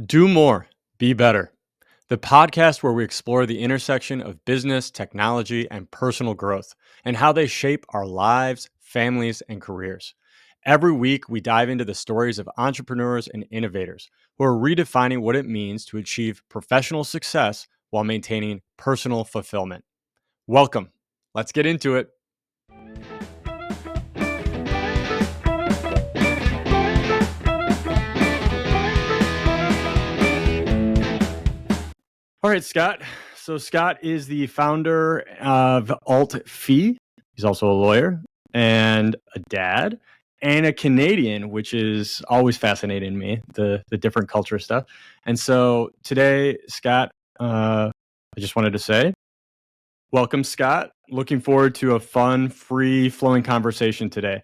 Do more, be better. The podcast where we explore the intersection of business, technology, and personal growth and how they shape our lives, families, and careers. Every week, we dive into the stories of entrepreneurs and innovators who are redefining what it means to achieve professional success while maintaining personal fulfillment. Welcome. Let's get into it. All right, Scott. So Scott is the founder of AltFee. He's also a lawyer and a dad and a Canadian, which is always fascinating me, the different culture stuff. And so today, Scott, I just wanted to say, welcome, Scott. Looking forward to a fun, free-flowing conversation today.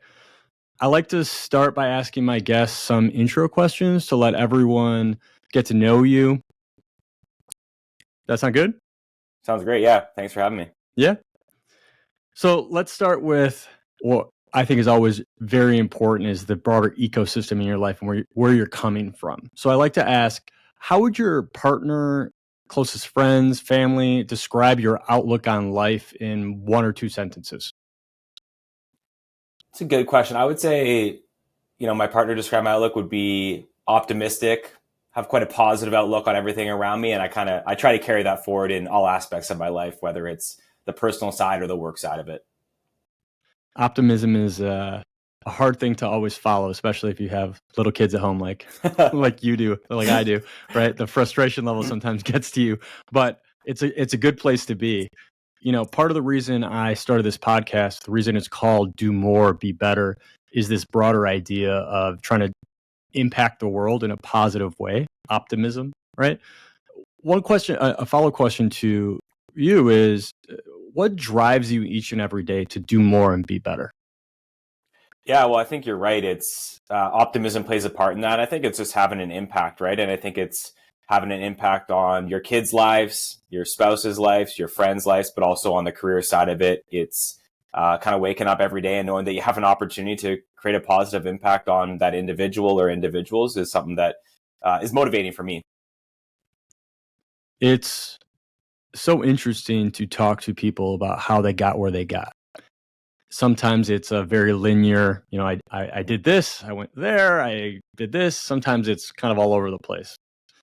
I like to start by asking my guests some intro questions to let everyone get to know you. That sound good? Sounds great. Yeah. Thanks for having me. Yeah. So let's start with what I think is always very important is the broader ecosystem in your life and where you're coming from. So I like to ask, how would your partner, closest friends, family describe your outlook on life in one or two sentences? It's a good question. I would say, my partner described my outlook would be optimistic, have quite a positive outlook on everything around me. And I try to carry that forward in all aspects of my life, whether it's the personal side or the work side of it. Optimism is a hard thing to always follow, especially if you have little kids at home like you do, like I do, right? The frustration level sometimes gets to you, but it's a good place to be. Part of the reason I started this podcast, the reason it's called Do More, Be Better, is this broader idea of trying to impact the world in a positive way, optimism, right? One question, a follow-up question to you is, what drives you each and every day to do more and be better? Yeah, well, I think you're right. It's optimism plays a part in that. I think it's just having an impact, right? And I think it's having an impact on your kids' lives, your spouse's lives, your friends' lives, but also on the career side of it. It's kind of waking up every day and knowing that you have an opportunity to create a positive impact on that individual or individuals is something that is motivating for me. It's so interesting to talk to people about how they got where they got. Sometimes it's a very linear, I did this, I went there, I did this. Sometimes it's kind of all over the place.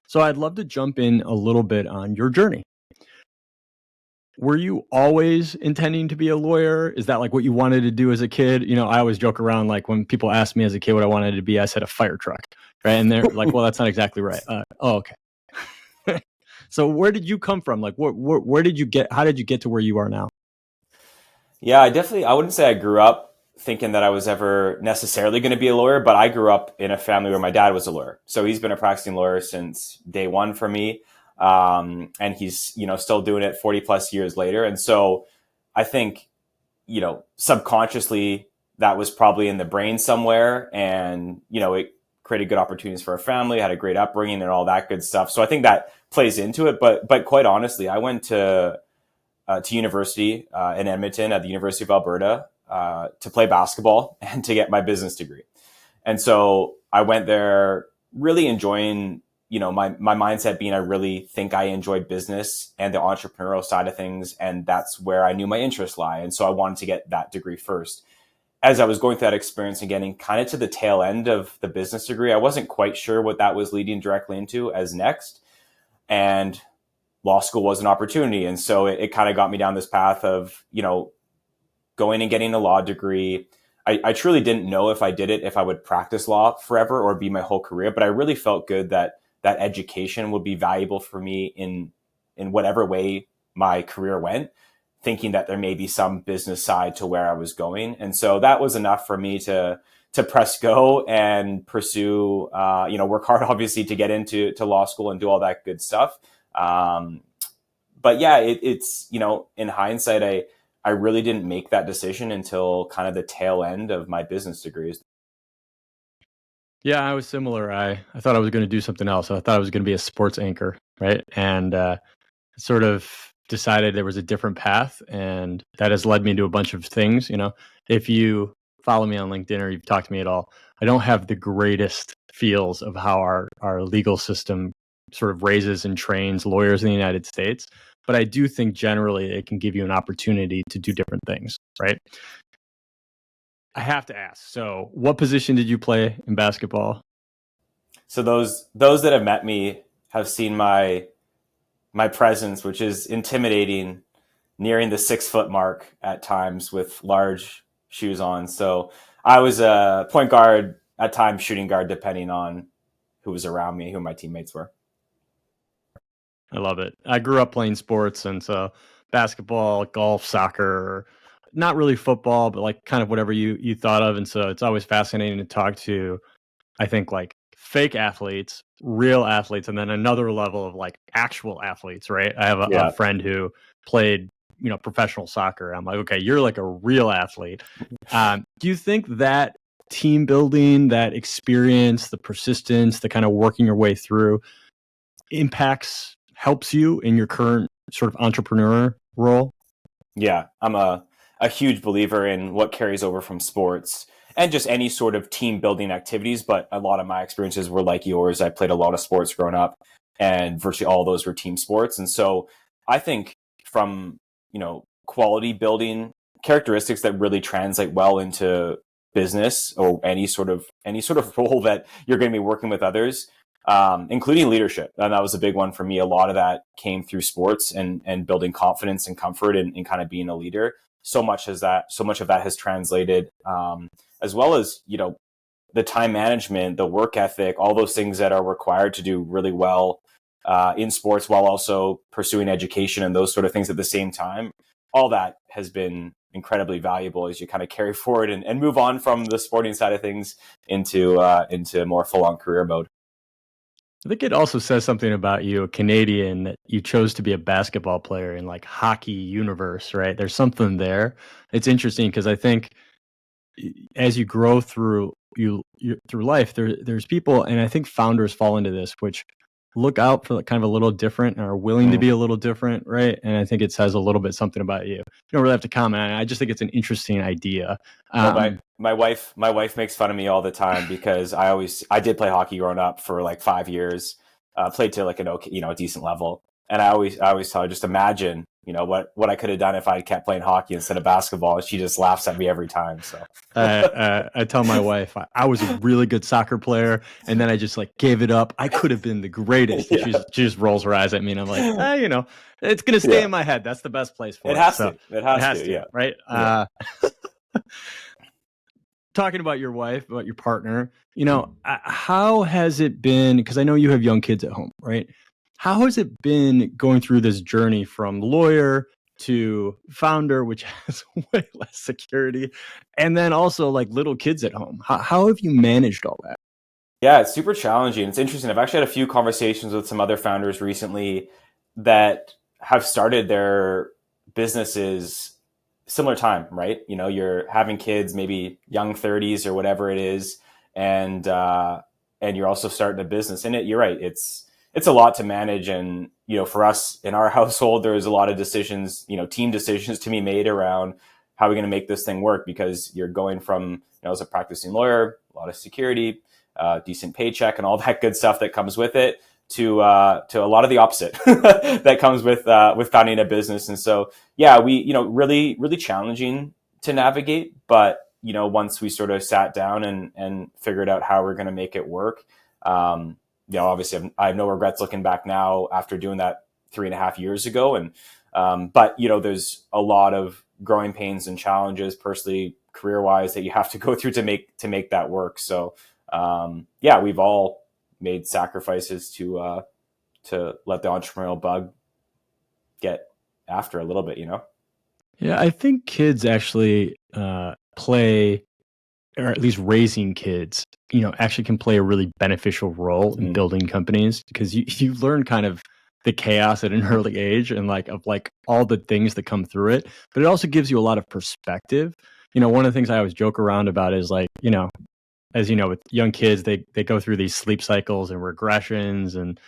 So I'd love to jump in a little bit on your journey. Were you always intending to be a lawyer? Is that like what you wanted to do as a kid? I always joke around, like when people ask me as a kid what I wanted to be, I said a fire truck, right? And they're like, well, that's not exactly right. Okay. So where did you come from? Like, where did you get, how did you get to where you are now? Yeah, I wouldn't say I grew up thinking that I was ever necessarily going to be a lawyer, but I grew up in a family where my dad was a lawyer. So he's been a practicing lawyer since day one for me. And he's, still doing it 40 plus years later. And so I think, subconsciously that was probably in the brain somewhere, and, it created good opportunities for our family, had a great upbringing and all that good stuff. So I think that plays into it. But quite honestly, I went to university in Edmonton at the University of Alberta to play basketball and to get my business degree. And so I went there really enjoying, my mindset being I really think I enjoy business and the entrepreneurial side of things. And that's where I knew my interests lie. And so I wanted to get that degree first. As I was going through that experience and getting kind of to the tail end of the business degree, I wasn't quite sure what that was leading directly into as next. And law school was an opportunity. And so it kind of got me down this path of, going and getting a law degree. I truly didn't know if I did it, if I would practice law forever or be my whole career, but I really felt good that education would be valuable for me in whatever way my career went, thinking that there may be some business side to where I was going. And so that was enough for me to press go and pursue, work hard, obviously, to get into law school and do all that good stuff. But yeah, it's, in hindsight, I really didn't make that decision until kind of the tail end of my business degrees. Yeah, I was similar. I thought I was going to do something else. I thought I was going to be a sports anchor, right? And sort of decided there was a different path, and that has led me to a bunch of things. If you follow me on LinkedIn or you've talked to me at all, I don't have the greatest feels of how our legal system sort of raises and trains lawyers in the United States. But I do think generally it can give you an opportunity to do different things, right? I have to ask. So, what position did you play in basketball? So those that have met me have seen my presence, which is intimidating, nearing the 6 foot mark at times with large shoes on. So I was a point guard, at times shooting guard, depending on who was around me, who my teammates were. I love it. I grew up playing sports, and so basketball, golf, soccer, not really football, but like kind of whatever you thought of. And so it's always fascinating to talk to, I think, like fake athletes, real athletes, and then another level of like actual athletes, right? I have a Yeah. friend who played, professional soccer. I'm like, okay, you're like a real athlete. Do you think that team building, that experience, the persistence, the kind of working your way through helps you in your current sort of entrepreneur role? Yeah. I'm a huge believer in what carries over from sports and just any sort of team building activities. But a lot of my experiences were like yours. I played a lot of sports growing up, and virtually all those were team sports. And so I think from, quality building characteristics that really translate well into business or any sort of role that you're going to be working with others, including leadership. And that was a big one for me. A lot of that came through sports and building confidence and comfort in kind of being a leader. So much of that has translated, as well as, the time management, the work ethic, all those things that are required to do really well in sports while also pursuing education and those sort of things at the same time. All that has been incredibly valuable as you kind of carry forward and move on from the sporting side of things into more full-on career mode. I think it also says something about you, a Canadian, that you chose to be a basketball player in like hockey universe, right? There's something there. It's interesting because I think as you grow through life, there's people, and I think founders fall into this, which look out for kind of a little different and are willing to be a little different, right? And I think it says a little bit something about you. You don't really have to comment on it. I just think it's an interesting idea. Well, my wife makes fun of me all the time because I did play hockey growing up for like 5 years, played to like a decent level, and I always tell her, just imagine what I could have done if I kept playing hockey instead of basketball. And she just laughs at me every time. So I tell my wife I was a really good soccer player, and then I just like gave it up. I could have been the greatest. And she just rolls her eyes at me, and I'm like, it's gonna stay in my head. That's the best place for it. It has to, yeah. Right. Yeah. Talking about your wife, about your partner, how has it been? Because I know you have young kids at home, right? How has it been going through this journey from lawyer to founder, which has way less security, and then also like little kids at home? How have you managed all that? Yeah, it's super challenging. It's interesting. I've actually had a few conversations with some other founders recently that have started their businesses similar time, right? You're having kids, maybe young 30s or whatever it is, and you're also starting a business. And you're right, it's a lot to manage. And for us in our household, there's a lot of decisions, team decisions to be made around how we're going to make this thing work, because you're going from, as a practicing lawyer, a lot of security, decent paycheck, and all that good stuff that comes with it, to a lot of the opposite that comes with founding a business. And so, yeah, we, really, really challenging to navigate. But, once we sort of sat down and figured out how we're going to make it work, obviously I have no regrets looking back now after doing that 3.5 years ago. And, but, there's a lot of growing pains and challenges personally, career wise, that you have to go through to make that work. So, yeah, we've all made sacrifices to let the entrepreneurial bug get after a little bit, Yeah, I think kids actually play, or at least raising kids, actually can play a really beneficial role in building companies, because you learn kind of the chaos at an early age and of all the things that come through it. But it also gives you a lot of perspective. One of the things I always joke around about is as you know, with young kids, they go through these sleep cycles and regressions, and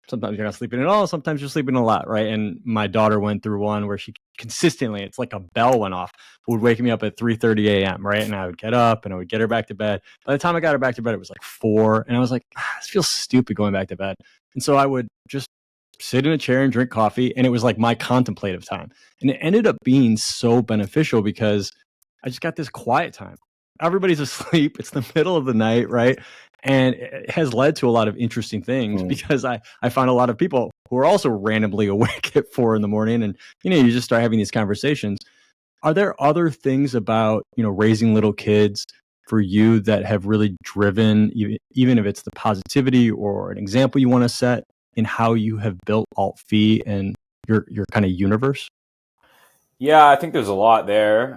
Sometimes you're not sleeping at all. Sometimes you're sleeping a lot, right? And my daughter went through one where she consistently, it's like a bell went off, would wake me up at 3:30 a.m., right? And I would get up and I would get her back to bed. By the time I got her back to bed, it was like 4. And I was like, this feels stupid going back to bed. And so I would just sit in a chair and drink coffee. And it was like my contemplative time. And it ended up being so beneficial because I just got this quiet time. Everybody's asleep. It's the middle of the night, right? And it has led to a lot of interesting things because I found a lot of people who are also randomly awake at 4 a.m. And, you just start having these conversations. Are there other things about, raising little kids for you that have really driven, even if it's the positivity or an example you want to set in how you have built AltFee and your kind of universe? Yeah, I think there's a lot there.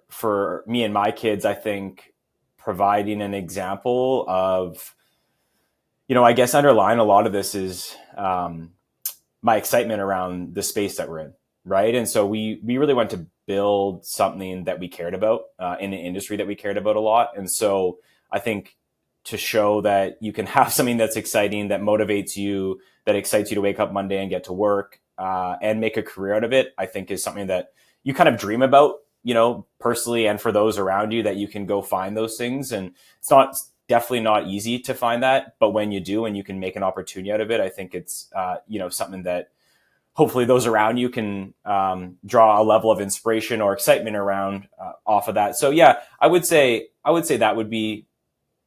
For me and my kids, I think providing an example of, I guess underlying a lot of this is my excitement around the space that we're in, right? And so we really want to build something that we cared about in an industry that we cared about a lot. And so I think to show that you can have something that's exciting, that motivates you, that excites you to wake up Monday and get to work and make a career out of it, I think is something that you kind of dream about, personally, and for those around you, that you can go find those things. And it's definitely not easy to find that, but when you do and you can make an opportunity out of it, I think it's something that hopefully those around you can draw a level of inspiration or excitement around off of that. So yeah, I would say that would be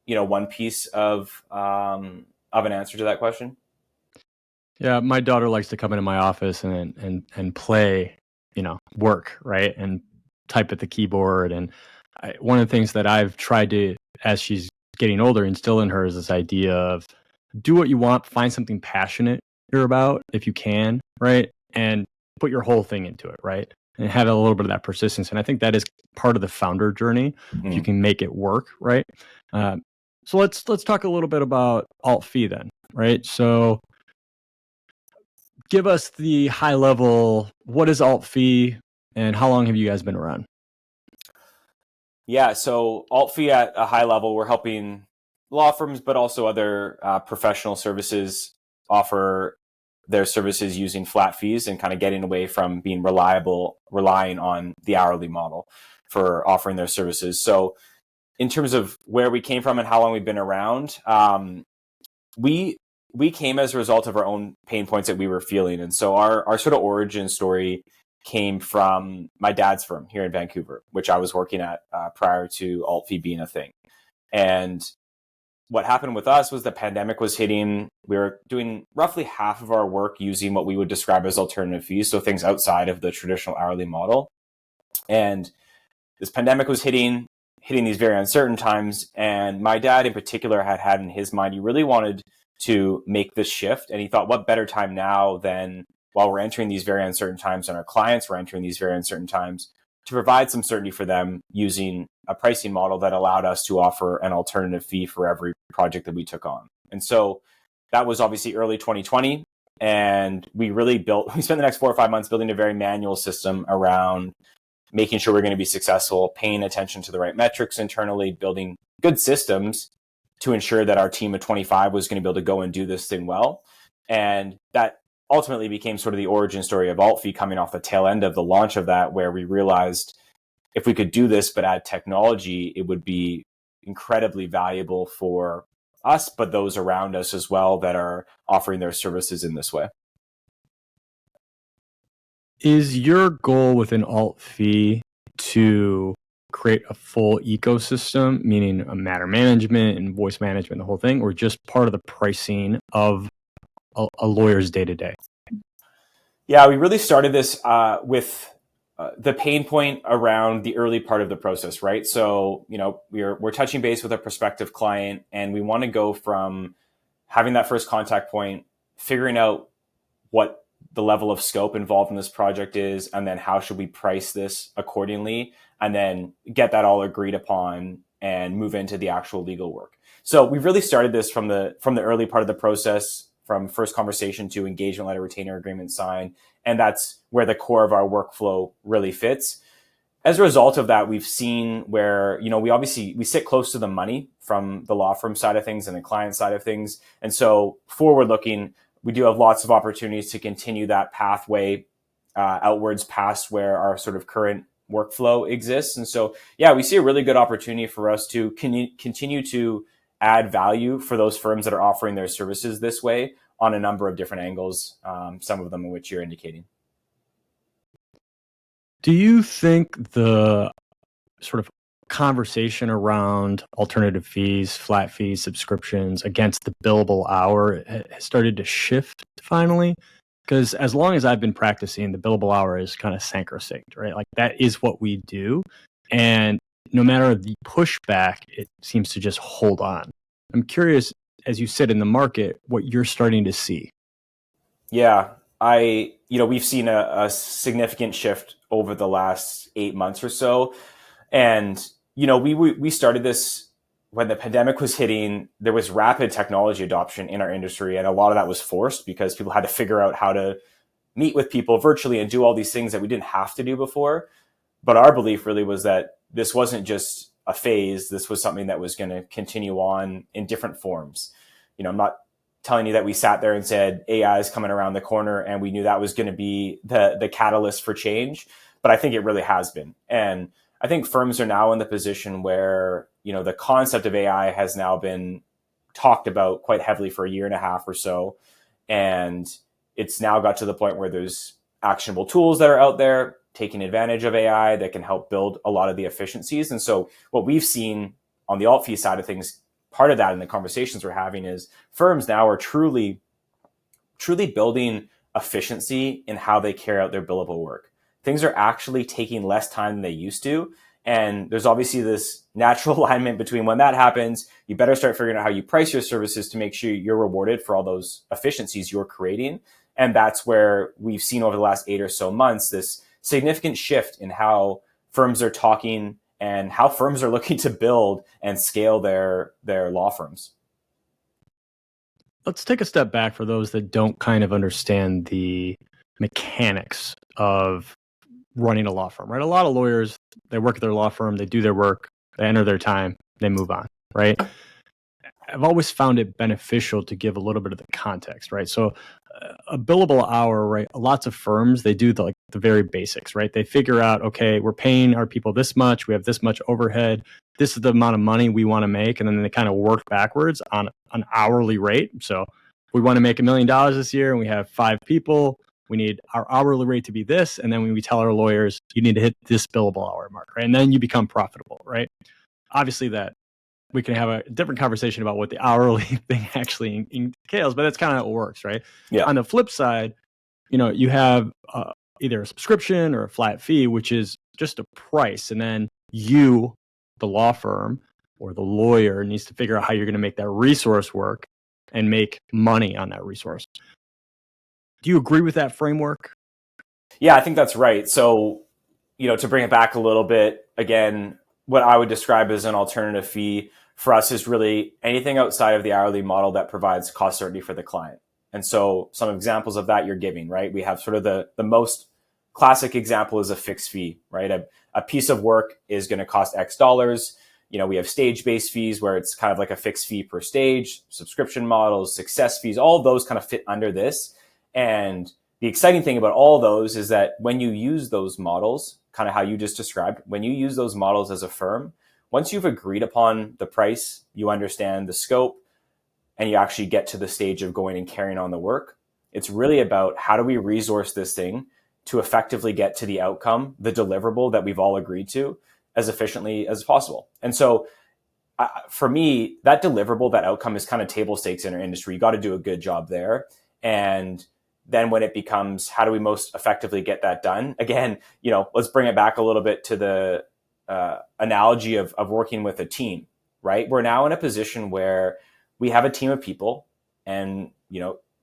one piece of an answer to that question. Yeah, my daughter likes to come into my office and play, work, right? And type at the keyboard. And one of the things that I've tried to, as she's getting older, instill in her is this idea of do what you want, find something passionate you're about if you can, right? And put your whole thing into it, right? And have a little bit of that persistence. And I think that is part of the founder journey. If you can make it work, right? So let's talk a little bit about AltFee then, right? So give us the high level, what is AltFee and how long have you guys been around? Yeah, so AltFee at a high level, we're helping law firms, but also other professional services offer their services using flat fees and kind of getting away from being relying on the hourly model for offering their services. So in terms of where we came from and how long we've been around, we came as a result of our own pain points that we were feeling. And so our sort of origin story came from my dad's firm here in Vancouver, which I was working at prior to AltFee being a thing. And what happened with us was the pandemic was hitting. We were doing roughly half of our work using what we would describe as alternative fees, so things outside of the traditional hourly model. And this pandemic was hitting these very uncertain times. And my dad in particular had in his mind, he really wanted to make this shift. And he thought, what better time now than while we're entering these very uncertain times and our clients were entering these very uncertain times to provide some certainty for them using a pricing model that allowed us to offer an alternative fee for every project that we took on. And so that was obviously early 2020. And we spent the next 4 or 5 months building a very manual system around making sure we're going to be successful, paying attention to the right metrics internally, building good systems to ensure that our team of 25 was going to be able to go and do this thing well. And that ultimately became sort of the origin story of AltFee, coming off the tail end of the launch of that, where we realized if we could do this but add technology, it would be incredibly valuable for us, but those around us as well that are offering their services in this way. Is your goal within AltFee to create a full ecosystem, meaning a matter management and voice management, the whole thing, or just part of the pricing of a lawyer's day-to-day? Yeah, we really started this with the pain point around the early part of the process, right? So, we're touching base with a prospective client, and we want to go from having that first contact point, figuring out what the level of scope involved in this project is, and then how should we price this accordingly, and then get that all agreed upon and move into the actual legal work. So we've really started this from the early part of the process, from first conversation to engagement letter, retainer agreement sign. And that's where the core of our workflow really fits. as a result of that, we've seen where, we sit close to the money from the law firm side of things and the client side of things. And so forward looking, we do have lots of opportunities to continue that pathway outwards past where our sort of current workflow exists. And so, yeah, we see a really good opportunity for us to continue to add value for those firms that are offering their services this way on a number of different angles, some of them in which you're indicating. Do you think the sort of conversation around alternative fees, flat fees, subscriptions against the billable hour has started to shift finally? Because as long as I've been practicing, the billable hour is kind of sacrosanct, right? Like that is what we do. And no matter the pushback, it seems to just hold on. I'm curious, as you sit in the market, what you're starting to see. Yeah, we've seen a significant shift over the last 8 months or so. And, we started this when the pandemic was hitting. There was rapid technology adoption in our industry. And a lot of that was forced because people had to figure out how to meet with people virtually and do all these things that we didn't have to do before. But our belief really was that this wasn't just a phase. This was something that was going to continue on in different forms. I'm not telling you that we sat there and said AI is coming around the corner and we knew that was going to be the catalyst for change, but I think it really has been. And I think firms are now in the position where, the concept of AI has now been talked about quite heavily for a year and a half or so. And it's now got to the point where there's actionable tools that are out there taking advantage of AI that can help build a lot of the efficiencies. And so what we've seen on the AltFee side of things, part of that in the conversations we're having is firms now are truly building efficiency in how they carry out their billable work. Things are actually taking less time than they used to. And there's obviously this natural alignment between when that happens, you better start figuring out how you price your services to make sure you're rewarded for all those efficiencies you're creating. And that's where we've seen over the last 8 or so months, this significant shift in how firms are talking and how firms are looking to build and scale their law firms. Let's take a step back for those that don't kind of understand the mechanics of running a law firm, right? A lot of lawyers, they work at their law firm, they do their work, they enter their time, they move on, right? I've always found it beneficial to give a little bit of the context, right? So a billable hour, right? Lots of firms, they do the very basics, right? They figure out, okay, we're paying our people this much, we have this much overhead, this is the amount of money we want to make, and then they kind of work backwards on an hourly rate. So we want to make $1 million this year and we have 5 people, we need our hourly rate to be this, and then when we tell our lawyers, you need to hit this billable hour mark, right? And then you become profitable, right? Obviously that we can have a different conversation about what the hourly thing actually entails, but that's kind of how it works, right? Yeah. On the flip side, you have either a subscription or a flat fee, which is just a price. And then you, the law firm or the lawyer, needs to figure out how you're going to make that resource work and make money on that resource. Do you agree with that framework? Yeah, I think that's right. So, to bring it back a little bit, again, what I would describe as an alternative fee for us is really anything outside of the hourly model that provides cost certainty for the client. And so some examples of that you're giving, right? We have sort of the most classic example is a fixed fee, right? A piece of work is going to cost X dollars. We have stage-based fees where it's kind of like a fixed fee per stage, subscription models, success fees, all of those kind of fit under this. And the exciting thing about all those is that when you use those models, kind of how you just described, when you use those models as a firm, once you've agreed upon the price, you understand the scope, and you actually get to the stage of going and carrying on the work, it's really about how do we resource this thing to effectively get to the outcome, the deliverable that we've all agreed to as efficiently as possible. And so for me, that deliverable, that outcome is kind of table stakes in our industry. You got to do a good job there. And then when it becomes, how do we most effectively get that done? Again, let's bring it back a little bit to the analogy of working with a team, right? We're now in a position where we have a team of people and,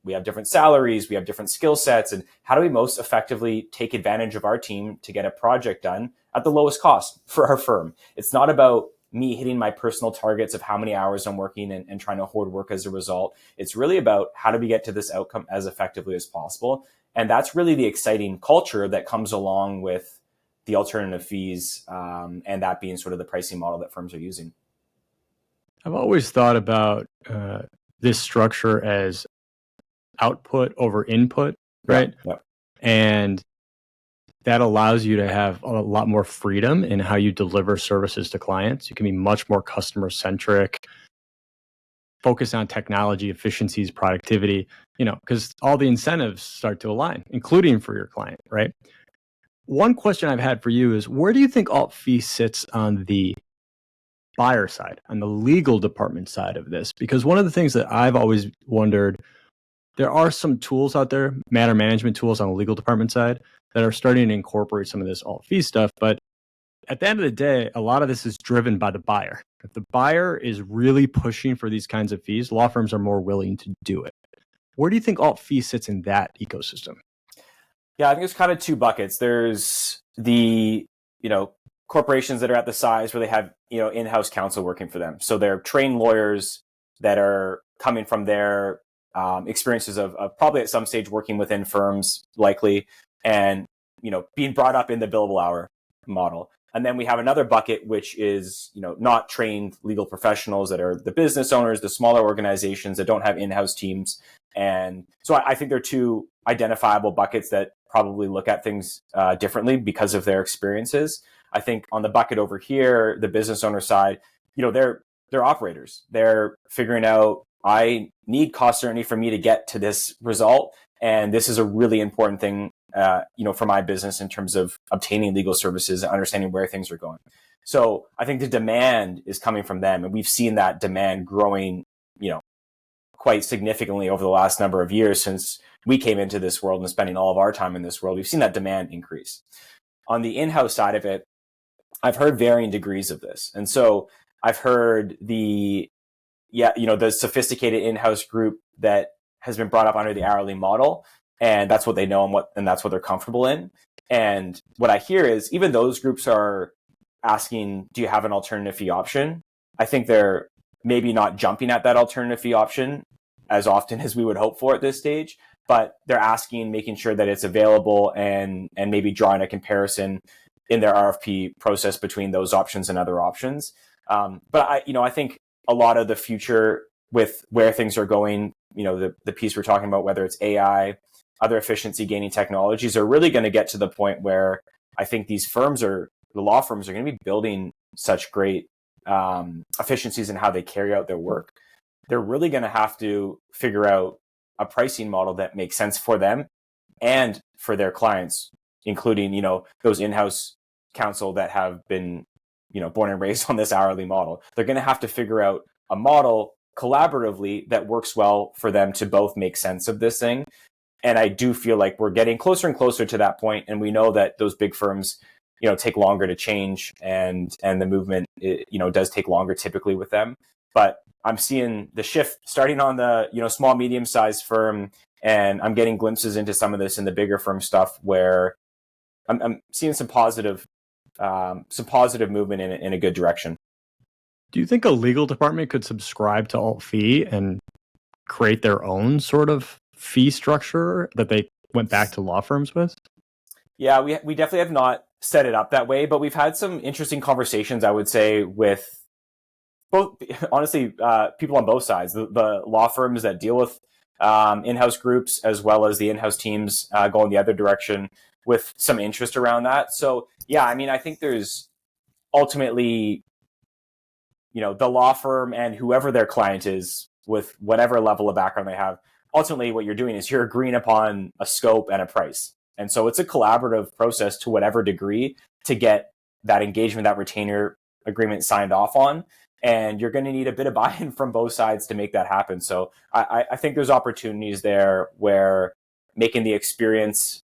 we have different salaries, we have different skill sets, and how do we most effectively take advantage of our team to get a project done at the lowest cost for our firm? It's not about me hitting my personal targets of how many hours I'm working and trying to hoard work as a result. It's really about how do we get to this outcome as effectively as possible. And that's really the exciting culture that comes along with the alternative fees, and that being sort of the pricing model that firms are using. I've always thought about this structure as output over input, right? Yeah. And that allows you to have a lot more freedom in how you deliver services to clients. You can be much more customer centric, focus on technology, efficiencies, productivity, because all the incentives start to align, including for your client, right? One question I've had for you is, where do you think AltFee sits on the buyer side, on the legal department side of this? Because one of the things that I've always wondered, there are some tools out there, matter management tools on the legal department side, that are starting to incorporate some of this AltFee stuff. But at the end of the day, a lot of this is driven by the buyer. If the buyer is really pushing for these kinds of fees, law firms are more willing to do it. Where do you think AltFee sits in that ecosystem? Yeah, I think it's kind of two buckets. There's the, corporations that are at the size where they have, in-house counsel working for them. So they're trained lawyers that are coming from their experiences of probably at some stage working within firms, likely, and, being brought up in the billable hour model. And then we have another bucket, which is, not trained legal professionals that are the business owners, the smaller organizations that don't have in-house teams. And so I think they're two identifiable buckets that probably look at things differently because of their experiences. I think on the bucket over here, the business owner side, they're operators. They're figuring out, I need cost certainty for me to get to this result. And this is a really important thing, for my business in terms of obtaining legal services and understanding where things are going. So I think the demand is coming from them. And we've seen that demand growing, quite significantly over the last number of years since we came into this world and spending all of our time in this world. We've seen that demand increase. On the in-house side of it, I've heard varying degrees of this. And so I've heard the sophisticated in-house group that has been brought up under the hourly model, and that's what they know and that's what they're comfortable in. And what I hear is even those groups are asking, do you have an alternative fee option? I think they're maybe not jumping at that alternative fee option as often as we would hope for at this stage, but they're asking, making sure that it's available and maybe drawing a comparison in their RFP process between those options and other options. But I think a lot of the future with where things are going, the piece we're talking about, whether it's AI, other efficiency gaining technologies, are really going to get to the point where I think the law firms are going to be building such great efficiencies in how they carry out their work. They're really going to have to figure out a pricing model that makes sense for them and for their clients, including, those in-house counsel that have been, born and raised on this hourly model. They're going to have to figure out a model collaboratively that works well for them to both make sense of this thing. And I do feel like we're getting closer and closer to that point. And we know that those big firms, take longer to change, and the movement, does take longer typically with them. But I'm seeing the shift starting on the, small, medium-sized firm, and I'm getting glimpses into some of this in the bigger firm stuff where I'm seeing some positive movement in a good direction. Do you think a legal department could subscribe to AltFee and create their own sort of fee structure that they went back to law firms with? Yeah, we definitely have not set it up that way, but we've had some interesting conversations, I would say, with both, honestly, people on both sides, the law firms that deal with in-house groups, as well as the in-house teams going the other direction, with some interest around that. So yeah, I think there's ultimately, the law firm and whoever their client is, with whatever level of background they have, ultimately what you're doing is you're agreeing upon a scope and a price. And so it's a collaborative process to whatever degree to get that engagement, that retainer agreement signed off on. And you're going to need a bit of buy-in from both sides to make that happen. So I think there's opportunities there where making the experience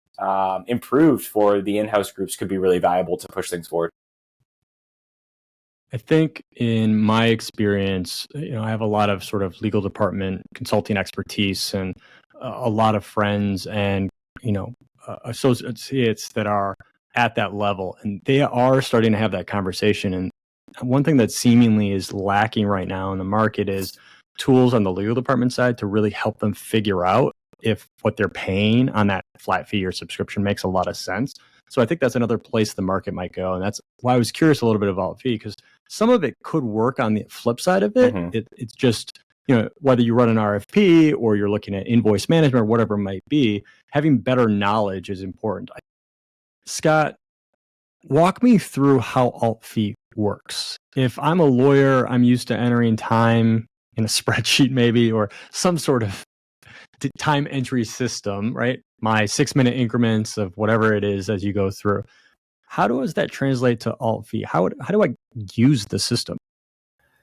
improved for the in-house groups could be really valuable to push things forward. I think in my experience, I have a lot of sort of legal department consulting expertise and a lot of friends and, associates that are at that level, and they are starting to have that conversation. And one thing that seemingly is lacking right now in the market is tools on the legal department side to really help them figure out if what they're paying on that flat fee or subscription makes a lot of sense. So I think that's another place the market might go. And that's why I was curious a little bit about AltFee, because some of it could work on the flip side of it. It's just, whether you run an RFP or you're looking at invoice management or whatever it might be, having better knowledge is important. Scott, walk me through how AltFee works. If I'm a lawyer, I'm used to entering time in a spreadsheet maybe, or some sort of time entry system, right? My 6-minute increments of whatever it is as you go through. How does that translate to AltFee? How do I use the system?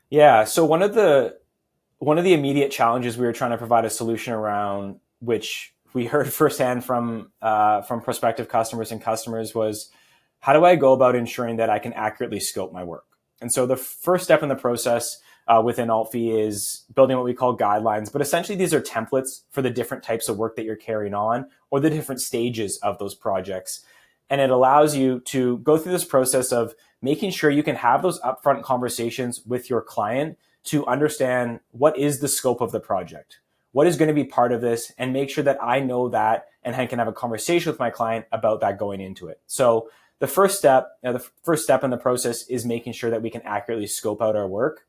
Yeah. So one of the immediate challenges we were trying to provide a solution around, which we heard firsthand from prospective customers and customers, was how do I go about ensuring that I can accurately scope my work? And so the first step in the process within AltFee is building what we call guidelines, but essentially these are templates for the different types of work that you're carrying on or the different stages of those projects. And it allows you to go through this process of making sure you can have those upfront conversations with your client to understand what is the scope of the project, what is going to be part of this, and make sure that I know that and I can have a conversation with my client about that going into it. So the first step in the process is making sure that we can accurately scope out our work.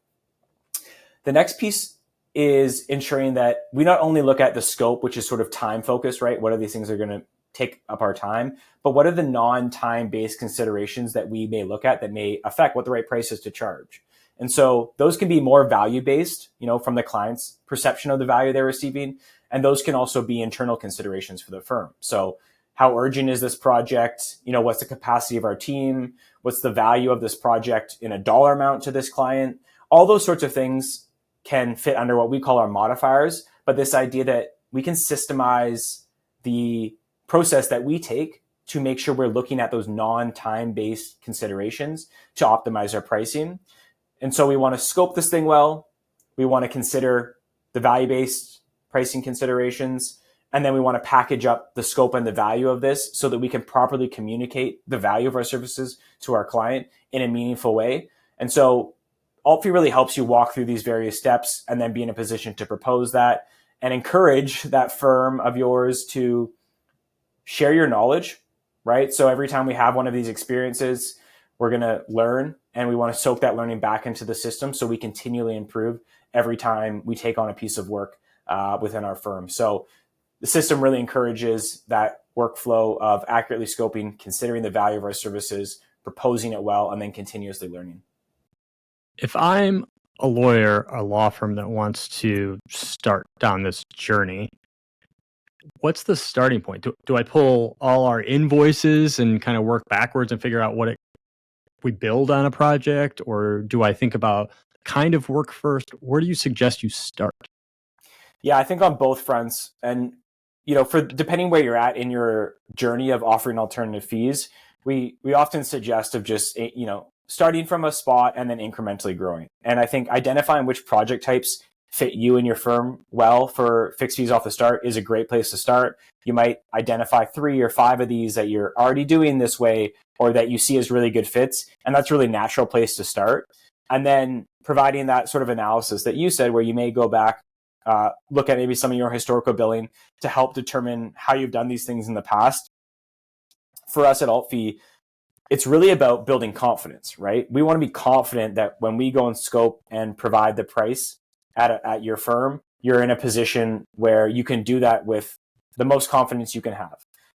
The next piece is ensuring that we not only look at the scope, which is sort of time focused, right? What are these things that are going to take up our time, but what are the non-time based considerations that we may look at that may affect what the right price is to charge? And so those can be more value based, from the client's perception of the value they're receiving. And those can also be internal considerations for the firm. So how urgent is this project? What's the capacity of our team? What's the value of this project in a dollar amount to this client? All those sorts of things can fit under what we call our modifiers. But this idea that we can systemize the process that we take to make sure we're looking at those non-time based considerations to optimize our pricing. And so we want to scope this thing well. We want to consider the value-based pricing considerations. And then we want to package up the scope and the value of this so that we can properly communicate the value of our services to our client in a meaningful way. And so AltFee really helps you walk through these various steps and then be in a position to propose that and encourage that firm of yours to share your knowledge, right? So every time we have one of these experiences, we're going to learn, and we want to soak that learning back into the system so we continually improve every time we take on a piece of work within our firm. So the system really encourages that workflow of accurately scoping, considering the value of our services, proposing it well, and then continuously learning. If I'm a lawyer, a law firm that wants to start down this journey, what's the starting point? Do I pull all our invoices and kind of work backwards and figure out what we build on a project, or do I think about kind of work first? Where do you suggest you start? Yeah, I think on both fronts. And, for depending where you're at in your journey of offering alternative fees, we often suggest of just, starting from a spot and then incrementally growing. And I think identifying which project types fit you and your firm well for fixed fees off the start is a great place to start. You might identify 3 or 5 of these that you're already doing this way or that you see as really good fits. And that's really a natural place to start. And then providing that sort of analysis that you said, where you may go back, look at maybe some of your historical billing to help determine how you've done these things in the past. For us at AltFee, it's really about building confidence, right? We want to be confident that when we go and scope and provide the price at your firm, you're in a position where you can do that with the most confidence you can have.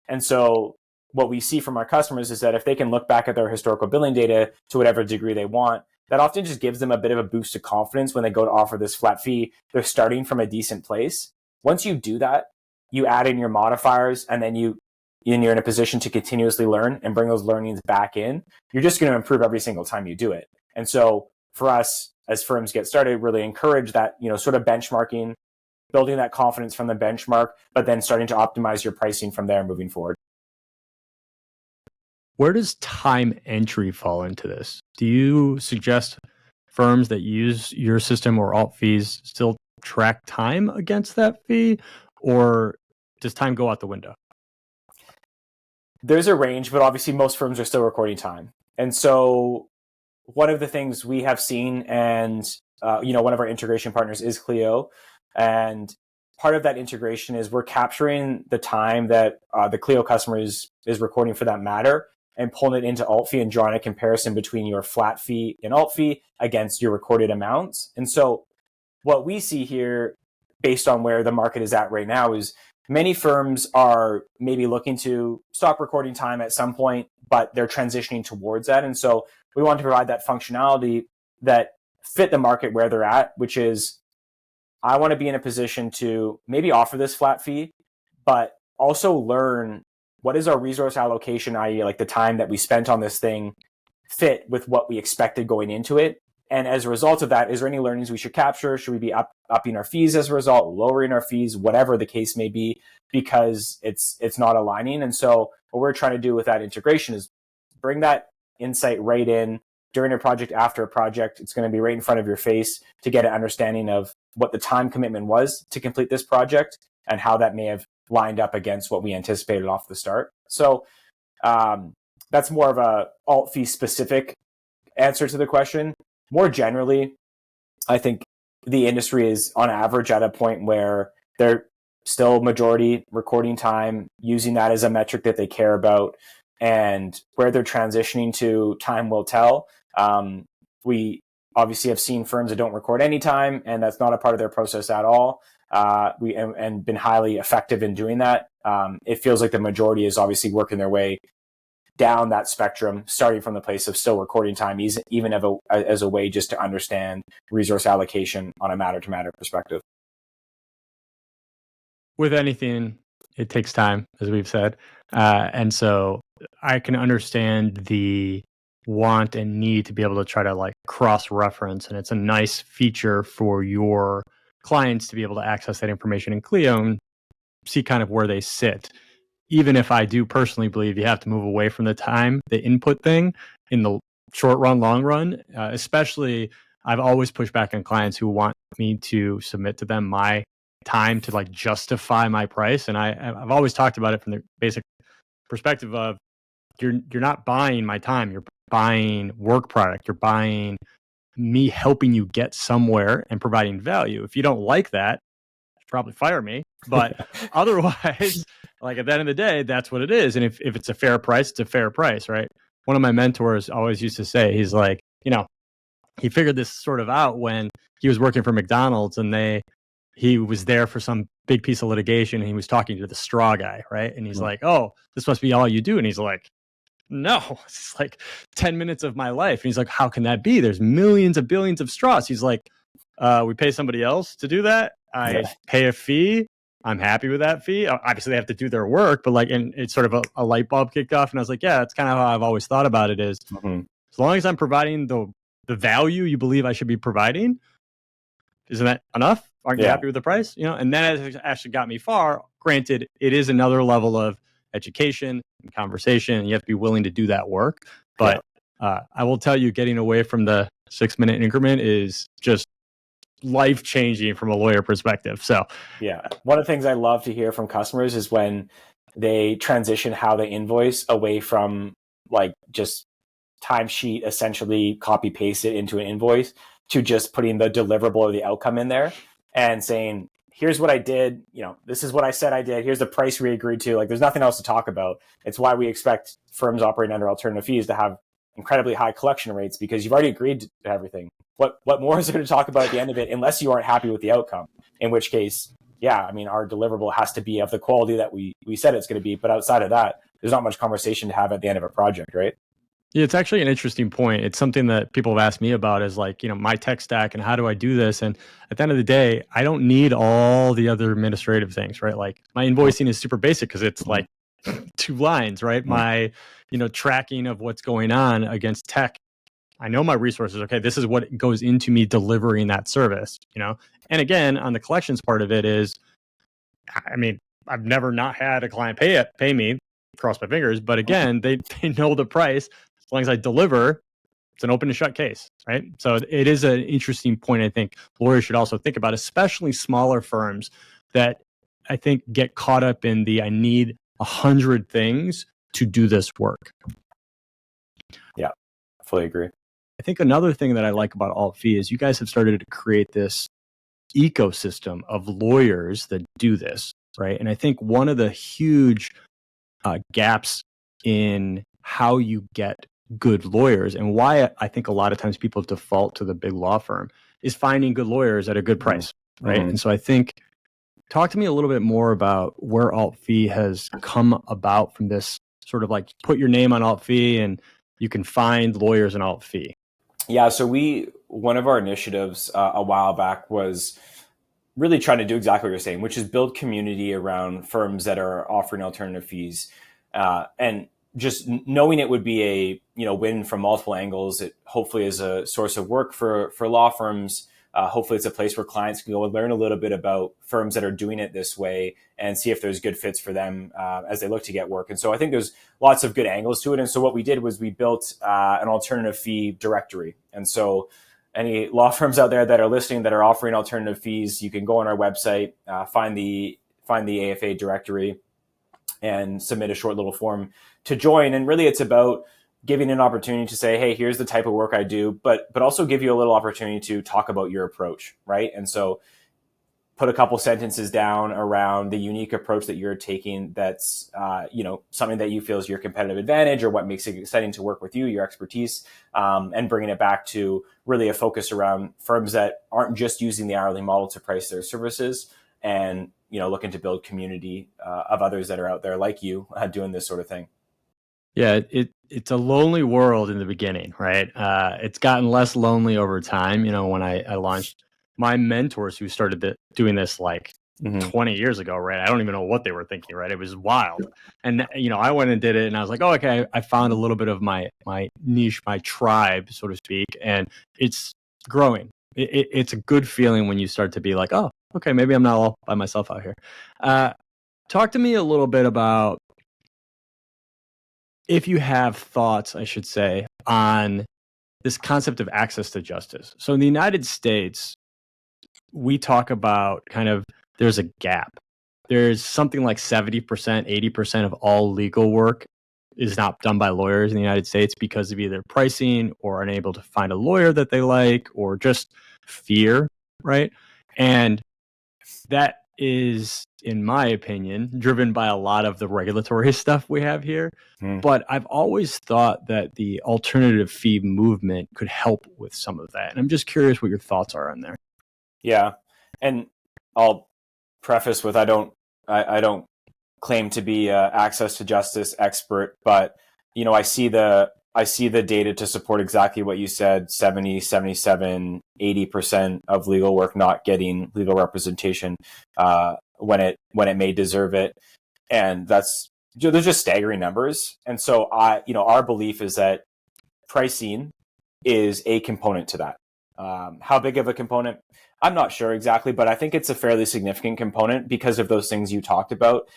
And so what we see from our customers is that if they can look back at their historical billing data to whatever degree they want, that often just gives them a bit of a boost of confidence when they go to offer this flat fee. They're starting from a decent place. Once you do that, you add in your modifiers, and then you're in a position to continuously learn and bring those learnings back in. You're just going to improve every single time you do it. And so for us, as firms get started, really encourage that, sort of benchmarking, building that confidence from the benchmark, but then starting to optimize your pricing from there moving forward. Where does time entry fall into this? Do you suggest firms that use your system or AltFees still track time against that fee, or does time go out the window? There's a range, but obviously most firms are still recording time. And so one of the things we have seen, and one of our integration partners is Clio, and part of that integration is we're capturing the time that the Clio customer is recording for that matter and pulling it into AltFee and drawing a comparison between your flat fee in AltFee against your recorded amounts. And so what we see here, based on where the market is at right now, is many firms are maybe looking to stop recording time at some point, but they're transitioning towards that. And so we want to provide that functionality that fit the market where they're at, which is, I want to be in a position to maybe offer this flat fee, but also learn what is our resource allocation, i.e. like the time that we spent on this thing, fit with what we expected going into it. And as a result of that, is there any learnings we should capture? Should we be upping our fees as a result, lowering our fees, whatever the case may be, because it's not aligning? And so what we're trying to do with that integration is bring that insight right in during a project, after a project. It's going to be right in front of your face to get an understanding of what the time commitment was to complete this project and how that may have lined up against what we anticipated off the start. So that's more of a AltFee specific answer to the question. More generally, I think the industry is on average at a point where they're still majority recording time, using that as a metric that they care about, and where they're transitioning to, time will tell. We obviously have seen firms that don't record any time, and that's not a part of their process at all. And been highly effective in doing that. It feels like the majority is obviously working their way down that spectrum, starting from the place of still recording time, even as a way just to understand resource allocation on a matter-to-matter perspective. With anything, it takes time, as we've said. And so I can understand the want and need to be able to try to like cross-reference. And it's a nice feature for your clients to be able to access that information in Clio and see kind of where they sit. Even if I do personally believe you have to move away from the input thing in the short run, long run, especially I've always pushed back on clients who want me to submit to them my time to like justify my price. And I've always talked about it from the basic perspective of you're not buying my time, you're buying work product, you're buying me helping you get somewhere and providing value. If you don't like that, probably fire me. But otherwise, like at the end of the day, that's what it is. And if it's a fair price, it's a fair price, right? One of my mentors always used to say, he's like, he figured this sort of out when he was working for McDonald's and he was there for some big piece of litigation and he was talking to the straw guy, right? And he's like, oh, this must be all you do. And he's like, no, it's like 10 minutes of my life. And he's like, how can that be? There's millions of billions of straws. He's like, we pay somebody else to do that. I pay a fee. I'm happy with that fee. Obviously, they have to do their work, but like, and it's sort of a light bulb kicked off. And I was like, yeah, that's kind of how I've always thought about it is as long as I'm providing the value you believe I should be providing, isn't that enough? Aren't you happy with the price? And then it actually got me far. Granted, it is another level of education and conversation, and you have to be willing to do that work. But I will tell you, getting away from the 6-minute increment is just life-changing from a lawyer perspective. So one of the things I love to hear from customers is when they transition how they invoice away from like just timesheet, essentially copy paste it into an invoice, to just putting the deliverable or the outcome in there and saying, here's what I did, this is what I said I did, here's the price we agreed to. Like, there's nothing else to talk about. It's why we expect firms operating under alternative fees to have incredibly high collection rates, because you've already agreed to everything. What more is there to talk about at the end of it, unless you aren't happy with the outcome? In which case, our deliverable has to be of the quality that we said it's going to be. But outside of that, there's not much conversation to have at the end of a project, right? Yeah, it's actually an interesting point. It's something that people have asked me about is like, my tech stack and how do I do this? And at the end of the day, I don't need all the other administrative things, right? Like my invoicing is super basic because it's like 2 lines, right? My, tracking of what's going on against tech. I know my resources. Okay, this is what goes into me delivering that service, And again, on the collections part of it is, I've never not had a client pay me, cross my fingers, but again, they know the price. As long as I deliver, it's an open and shut case, right? So it is an interesting point I think lawyers should also think about, especially smaller firms that I think get caught up in I need 100 things to do this work. Yeah, fully agree. I think another thing that I like about AltFee is you guys have started to create this ecosystem of lawyers that do this, right? And I think one of the huge gaps in how you get good lawyers, and why I think a lot of times people default to the big law firm, is finding good lawyers at a good price, right? And so I think, talk to me a little bit more about where AltFee has come about from this sort of like put your name on AltFee and you can find lawyers in AltFee. Yeah, so one of our initiatives a while back was really trying to do exactly what you're saying, which is build community around firms that are offering alternative fees, and just knowing it would be a win from multiple angles. It hopefully is a source of work for law firms. Hopefully it's a place where clients can go and learn a little bit about firms that are doing it this way and see if there's good fits for them as they look to get work. And so I think there's lots of good angles to it. And so what we did was we built an alternative fee directory. And so any law firms out there that are listening that are offering alternative fees, you can go on our website, find the AFA directory, and submit a short little form to join. And really it's about giving an opportunity to say, hey, here's the type of work I do, but also give you a little opportunity to talk about your approach, right? And so put a couple sentences down around the unique approach that you're taking that's something that you feel is your competitive advantage or what makes it exciting to work with you, your expertise, and bringing it back to really a focus around firms that aren't just using the hourly model to price their services and looking to build community of others that are out there like you doing this sort of thing. Yeah, it's a lonely world in the beginning, right? It's gotten less lonely over time. When I launched, my mentors who started doing this like 20 years ago, right? I don't even know what they were thinking, right? It was wild. And, I went and did it and I was like, oh, okay, I found a little bit of my niche, my tribe, so to speak, and it's growing. It's a good feeling when you start to be like, oh, okay, maybe I'm not all by myself out here. Talk to me a little bit about, if you have thoughts, I should say, on this concept of access to justice. So in the United States, we talk about there's a gap. There's something like 70%, 80% of all legal work is not done by lawyers in the United States because of either pricing or unable to find a lawyer that they like or just fear, right? And that is, in my opinion, driven by a lot of the regulatory stuff we have here. But I've always thought that the alternative fee movement could help with some of that. And I'm just curious what your thoughts are on there. Yeah. And I'll preface with I don't claim to be an access to justice expert, but I see the data to support exactly what you said, 70, 77, 80% of legal work not getting legal representation when it may deserve it. And they're just staggering numbers. And so our belief is that pricing is a component to that. How big of a component? I'm not sure exactly, but I think it's a fairly significant component because of those things you talked about.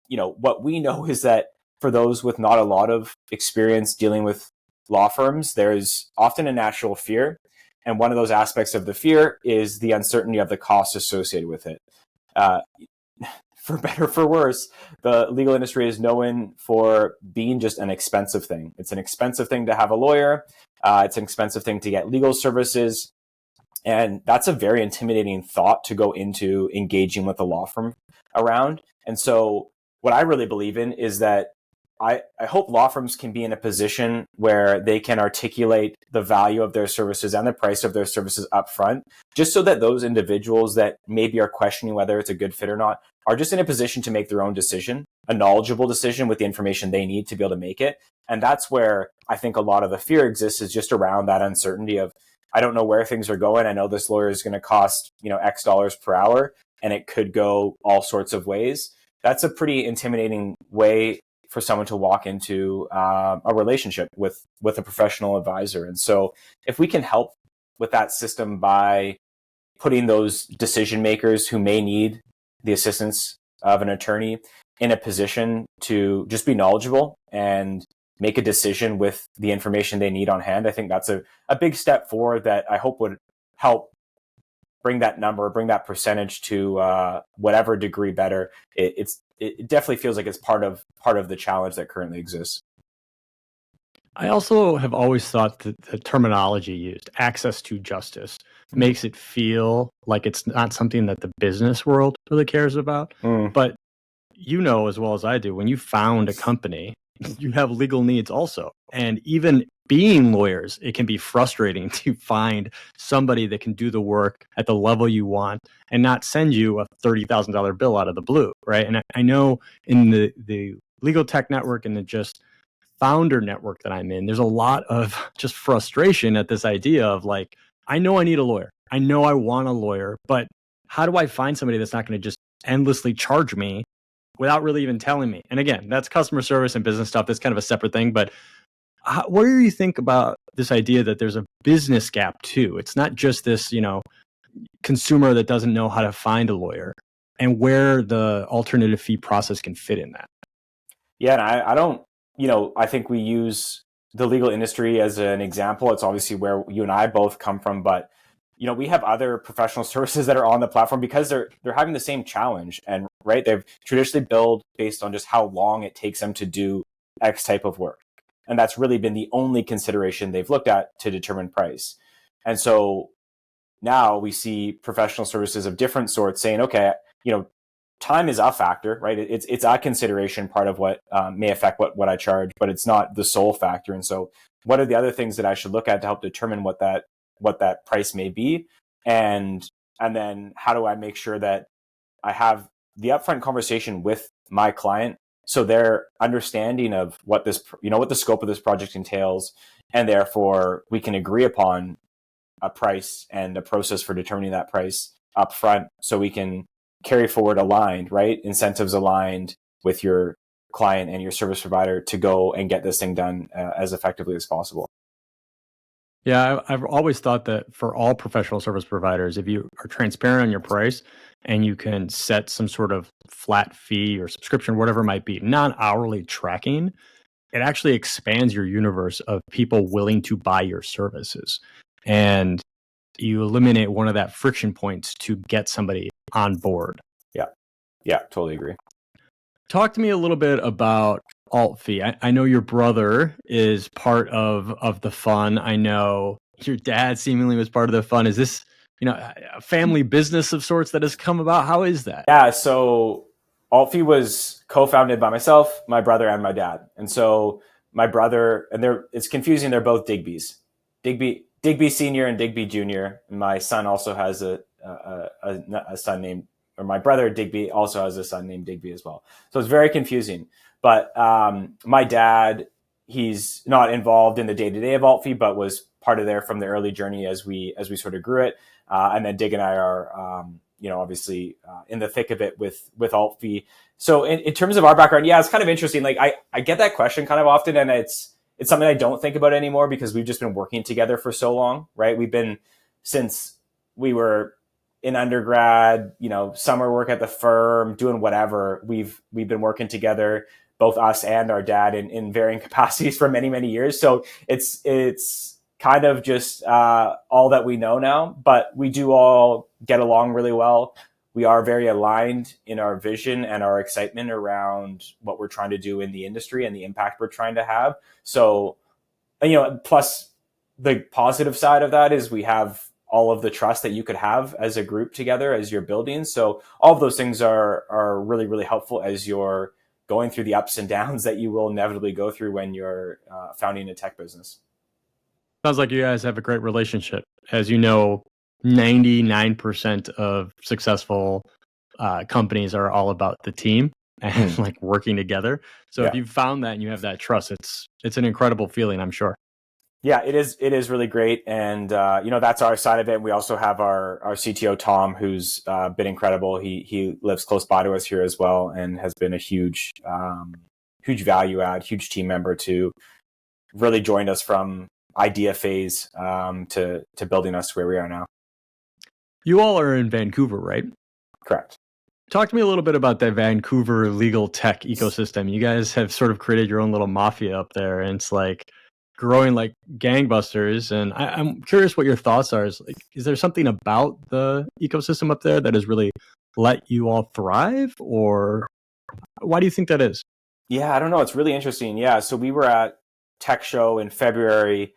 What we know is that for those with not a lot of experience dealing with law firms, there's often a natural fear. And one of those aspects of the fear is the uncertainty of the costs associated with it. For better or for worse, the legal industry is known for being just an expensive thing. It's an expensive thing to have a lawyer. It's an expensive thing to get legal services. And that's a very intimidating thought to go into engaging with a law firm around. And so what I really believe in is that I hope law firms can be in a position where they can articulate the value of their services and the price of their services up front, just so that those individuals that maybe are questioning whether it's a good fit or not are just in a position to make their own decision, a knowledgeable decision with the information they need to be able to make it. And that's where I think a lot of the fear exists, is just around that uncertainty of, I don't know where things are going. I know this lawyer is going to cost, X dollars per hour, and it could go all sorts of ways. That's a pretty intimidating way for someone to walk into a relationship with a professional advisor. And so if we can help with that system by putting those decision makers who may need the assistance of an attorney in a position to just be knowledgeable and make a decision with the information they need on hand, I think that's a big step forward that I hope would help bring that number, bring that percentage to whatever degree better. It definitely feels like it's part of the challenge that currently exists. I also have always thought that the terminology used, access to justice, makes it feel like it's not something that the business world really cares about. But you know as well as I do, when you found a company, you have legal needs also. And even being lawyers, it can be frustrating to find somebody that can do the work at the level you want and not send you a $30,000 bill out of the blue, right? And I know in the legal tech network and the just founder network that I'm in, there's a lot of just frustration at this idea of like, I know I need a lawyer. I know I want a lawyer, but how do I find somebody that's not going to just endlessly charge me without really even telling me? And again, that's customer service and business stuff. That's kind of a separate thing. But what do you think about this idea that there's a business gap too? It's not just this, consumer that doesn't know how to find a lawyer, and where the alternative fee process can fit in that. Yeah, and I don't, I think we use the legal industry as an example. It's obviously where you and I both come from, but we have other professional services that are on the platform because they're having the same challenge, and right, they've traditionally billed based on just how long it takes them to do X type of work, and that's really been the only consideration they've looked at to determine price. And so now we see professional services of different sorts saying, okay, time is a factor, right? It's a consideration part of what may affect what I charge, but it's not the sole factor. And so what are the other things that I should look at to help determine what that price may be? And then how do I make sure that I have the upfront conversation with my client so they're understanding of what this, what the scope of this project entails, and therefore we can agree upon a price and a process for determining that price upfront, so we can carry forward aligned, right? Incentives aligned with your client and your service provider to go and get this thing done as effectively as possible. Yeah, I've always thought that for all professional service providers, if you are transparent on your price and you can set some sort of flat fee or subscription, whatever it might be, non-hourly tracking, it actually expands your universe of people willing to buy your services. And you eliminate one of that friction points to get somebody on board. Yeah, totally agree. Talk to me a little bit about AltFee. I know your brother is part of the fun. I know your dad seemingly was part of the fun. Is this, a family business of sorts that has come about? How is that? Yeah, so AltFee was co-founded by myself, my brother, and my dad. And so my brother, and it's confusing, they're both Digby's. Digby Senior and Digby Junior. And my son also has a son named, or my brother Digby also has a son named Digby as well. So it's very confusing. But my dad, he's not involved in the day-to-day of AltFee, but was part of there from the early journey as we sort of grew it. And then Dig and I are, obviously in the thick of it with AltFee. So in terms of our background, yeah, it's kind of interesting. Like I get that question kind of often, and it's something I don't think about anymore because we've just been working together for so long, right? We've been, since we were in undergrad, summer work at the firm, doing whatever, we've been working together, both us and our dad, in varying capacities for many, many years. So it's kind of just all that we know now, but we do all get along really well. We are very aligned in our vision and our excitement around what we're trying to do in the industry and the impact we're trying to have. So, plus the positive side of that is we have all of the trust that you could have as a group together as you're building. So all of those things are really, really helpful as you're going through the ups and downs that you will inevitably go through when you're founding a tech business. Sounds like you guys have a great relationship. As you know, 99% of successful companies are all about the team and like working together. So if you've found that and you have that trust, it's an incredible feeling, I'm sure. Yeah, it is really great. And, that's our side of it. We also have our CTO, Tom, who's been incredible. He lives close by to us here as well and has been a huge value add, huge team member to really joined us from idea phase to building us to where we are now. You all are in Vancouver, right? Correct. Talk to me a little bit about the Vancouver legal tech ecosystem. You guys have sort of created your own little mafia up there, and it's like growing like gangbusters. And I'm curious what your thoughts are. Is there something about the ecosystem up there that has really let you all thrive, or why do you think that is? Yeah, I don't know. It's really interesting. Yeah, so we were at Tech Show in February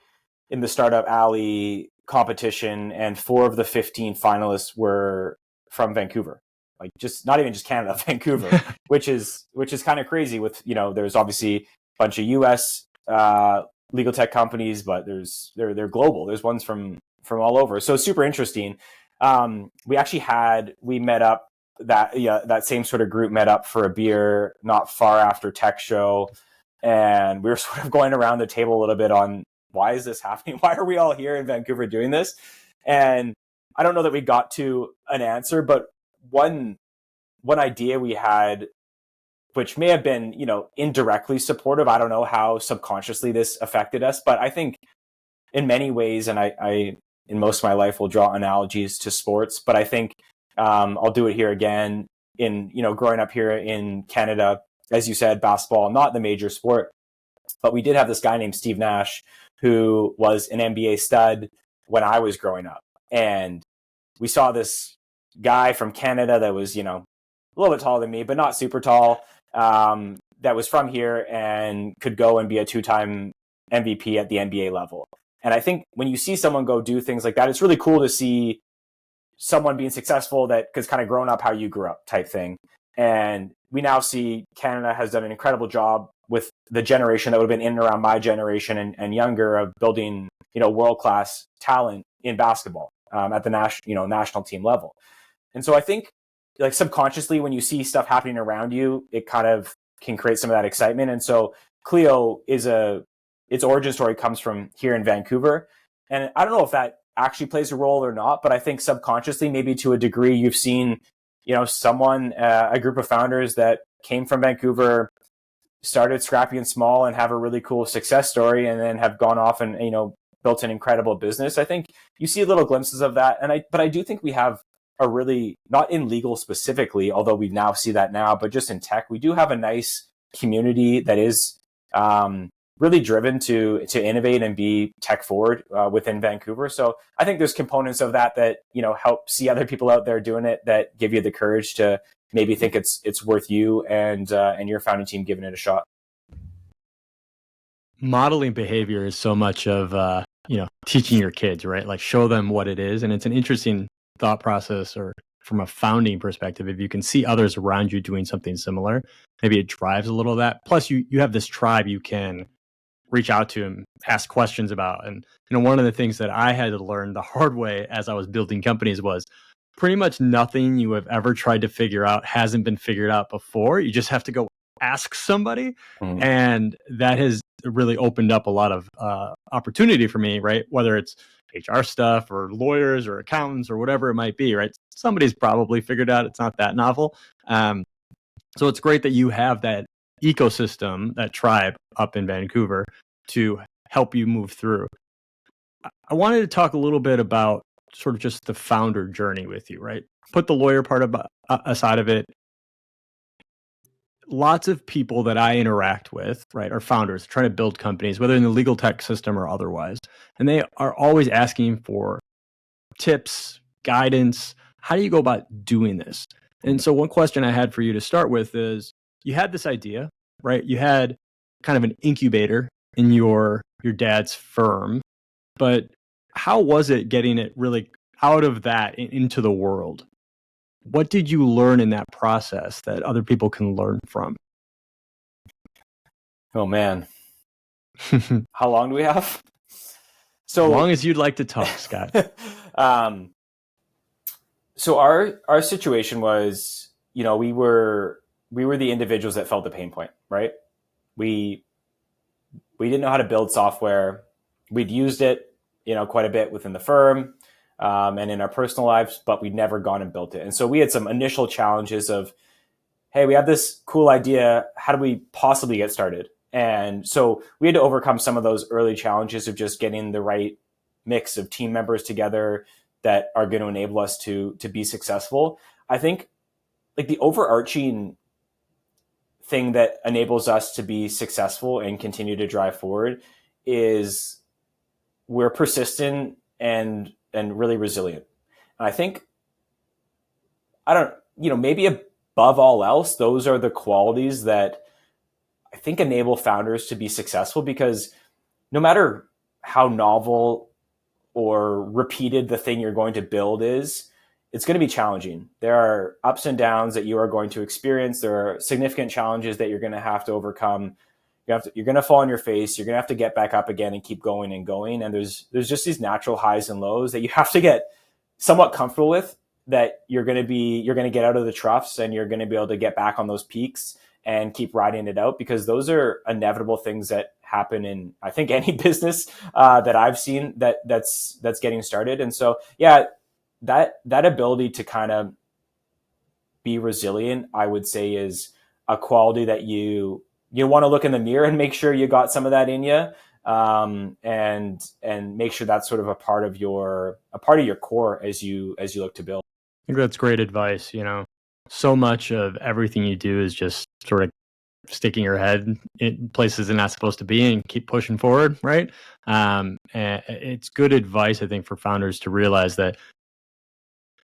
in the Startup Alley, competition, and 4 of the 15 finalists were from Vancouver. Like, just not even just Canada, Vancouver, which is kind of crazy. With, there's obviously a bunch of U.S. Legal tech companies, but they're global. There's ones from all over. So super interesting. We met up, that same sort of group met up for a beer not far after Tech Show, and we were sort of going around the table a little bit on, why is this happening? Why are we all here in Vancouver doing this? And I don't know that we got to an answer, but one idea we had, which may have been, indirectly supportive. I don't know how subconsciously this affected us, but I think in many ways, and I in most of my life will draw analogies to sports, but I think I'll do it here again. Growing up here in Canada, as you said, basketball, not the major sport, but we did have this guy named Steve Nash, who was an NBA stud when I was growing up. And we saw this guy from Canada that was, a little bit taller than me, but not super tall, that was from here and could go and be a 2-time MVP at the NBA level. And I think when you see someone go do things like that, it's really cool to see someone being successful that has kind of grown up how you grew up type thing. And we now see Canada has done an incredible job with the generation that would have been in and around my generation and younger, of building, world-class talent in basketball at the national team level. And so I think, like, subconsciously, when you see stuff happening around you, it kind of can create some of that excitement. And so Clio its origin story comes from here in Vancouver. And I don't know if that actually plays a role or not, but I think subconsciously, maybe to a degree, you've seen, a group of founders that came from Vancouver, started scrappy and small, and have a really cool success story, and then have gone off and, built an incredible business. I think you see little glimpses of that. But I do think we have a really, not in legal specifically, although we now see that now, but just in tech, we do have a nice community that is really driven to innovate and be tech forward within Vancouver. So I think there's components of that help see other people out there doing it, that give you the courage to maybe think it's worth you and your founding team giving it a shot. Modeling behavior is so much of teaching your kids, right? Like, show them what it is. And it's an interesting thought process, or from a founding perspective, if you can see others around you doing something similar, maybe it drives a little of that. Plus you have this tribe you can reach out to and ask questions about. And one of the things that I had to learn the hard way as I was building companies was pretty much nothing you have ever tried to figure out hasn't been figured out before. You just have to go ask somebody. Mm-hmm. And that has really opened up a lot of opportunity for me, right? Whether it's HR stuff or lawyers or accountants or whatever it might be, right? Somebody's probably figured out it's not that novel. So it's great that you have that ecosystem, that tribe up in Vancouver to help you move through. I wanted to talk a little bit about sort of just the founder journey with you, right? Put the lawyer part aside of it. Lots of people that I interact with, right, are founders trying to build companies, whether in the legal tech system or otherwise. And they are always asking for tips, guidance. How do you go about doing this? And so one question I had for you to start with is, you had this idea, right? You had kind of an incubator in your dad's firm, but how was it getting it really out of that into the world? What did you learn in that process that other people can learn from? Oh, man. How long do we have? So, as long as you'd like to talk, Scott. So our situation was, we were the individuals that felt the pain point, right? We didn't know how to build software. We'd used it, quite a bit within the firm. And in our personal lives, but we'd never gone and built it. And so we had some initial challenges of, hey, we have this cool idea. How do we possibly get started? And so we had to overcome some of those early challenges of just getting the right mix of team members together that are going to enable us to be successful. I think, like, the overarching thing that enables us to be successful and continue to drive forward is we're persistent and really resilient. And I think, maybe above all else, those are the qualities that I think enable founders to be successful, because no matter how novel repeated the thing you're going to build is, it's going to be challenging. There are ups and downs that you are going to experience. There are significant challenges that you're going to have to overcome. You're going to fall on your face. You're going to have to get back up again and keep going and going. And there's just these natural highs and lows that you have to get somewhat comfortable with, that you're going to get out of the troughs, and you're going to be able to get back on those peaks and keep riding it out, because those are inevitable things that happen in, I think, any business that I've seen that's getting started. And so, yeah, that ability to kind of be resilient, I would say, is a quality that you want to look in the mirror and make sure you got some of that in you, and make sure that's sort of a part of your core as you look to build. I think that's great advice. So much of everything you do is just sort of sticking your head in places it's not supposed to be and keep pushing forward, right? And it's good advice, I think, for founders to realize that,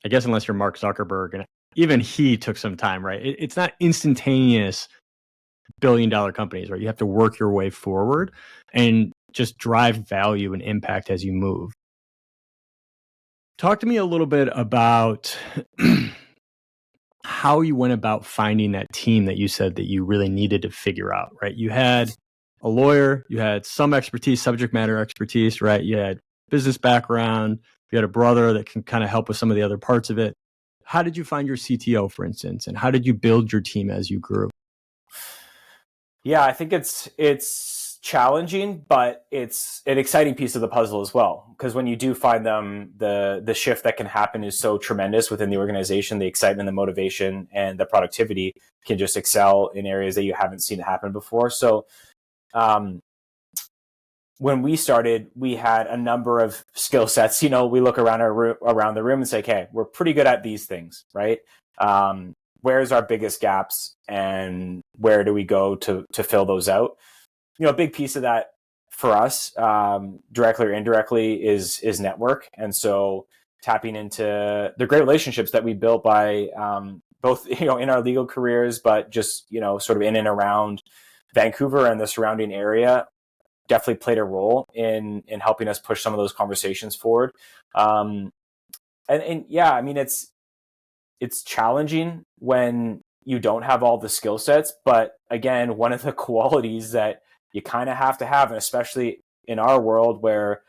I guess, unless you're Mark Zuckerberg, and even he took some time, right? It's not instantaneous billion-dollar companies, right? You have to work your way forward and just drive value and impact as you move. Talk to me a little bit about how you went about finding that team that you said that you really needed to figure out, right? You had a lawyer, you had some expertise, subject matter expertise, right? You had business background, you had a brother that can kind of help with some of the other parts of it. How did you find your CTO, for instance, and how did you build your team as you grew? Yeah, I think it's challenging, but it's an exciting piece of the puzzle as well. Because when you do find them, the shift that can happen is so tremendous within the organization. The excitement, the motivation, and the productivity can just excel in areas that you haven't seen it happen before. So when we started, we had a number of skill sets. We look around the room and say, okay, we're pretty good at these things, right? Where's our biggest gaps, and where do we go to fill those out? A big piece of that for us, directly or indirectly, is network. And so tapping into the great relationships that we built by both, in our legal careers, but just, sort of in and around Vancouver and the surrounding area, definitely played a role in helping us push some of those conversations forward. And yeah, I mean, it's challenging when you don't have all the skill sets, but again, one of the qualities that you kind of have to have, and especially in our world where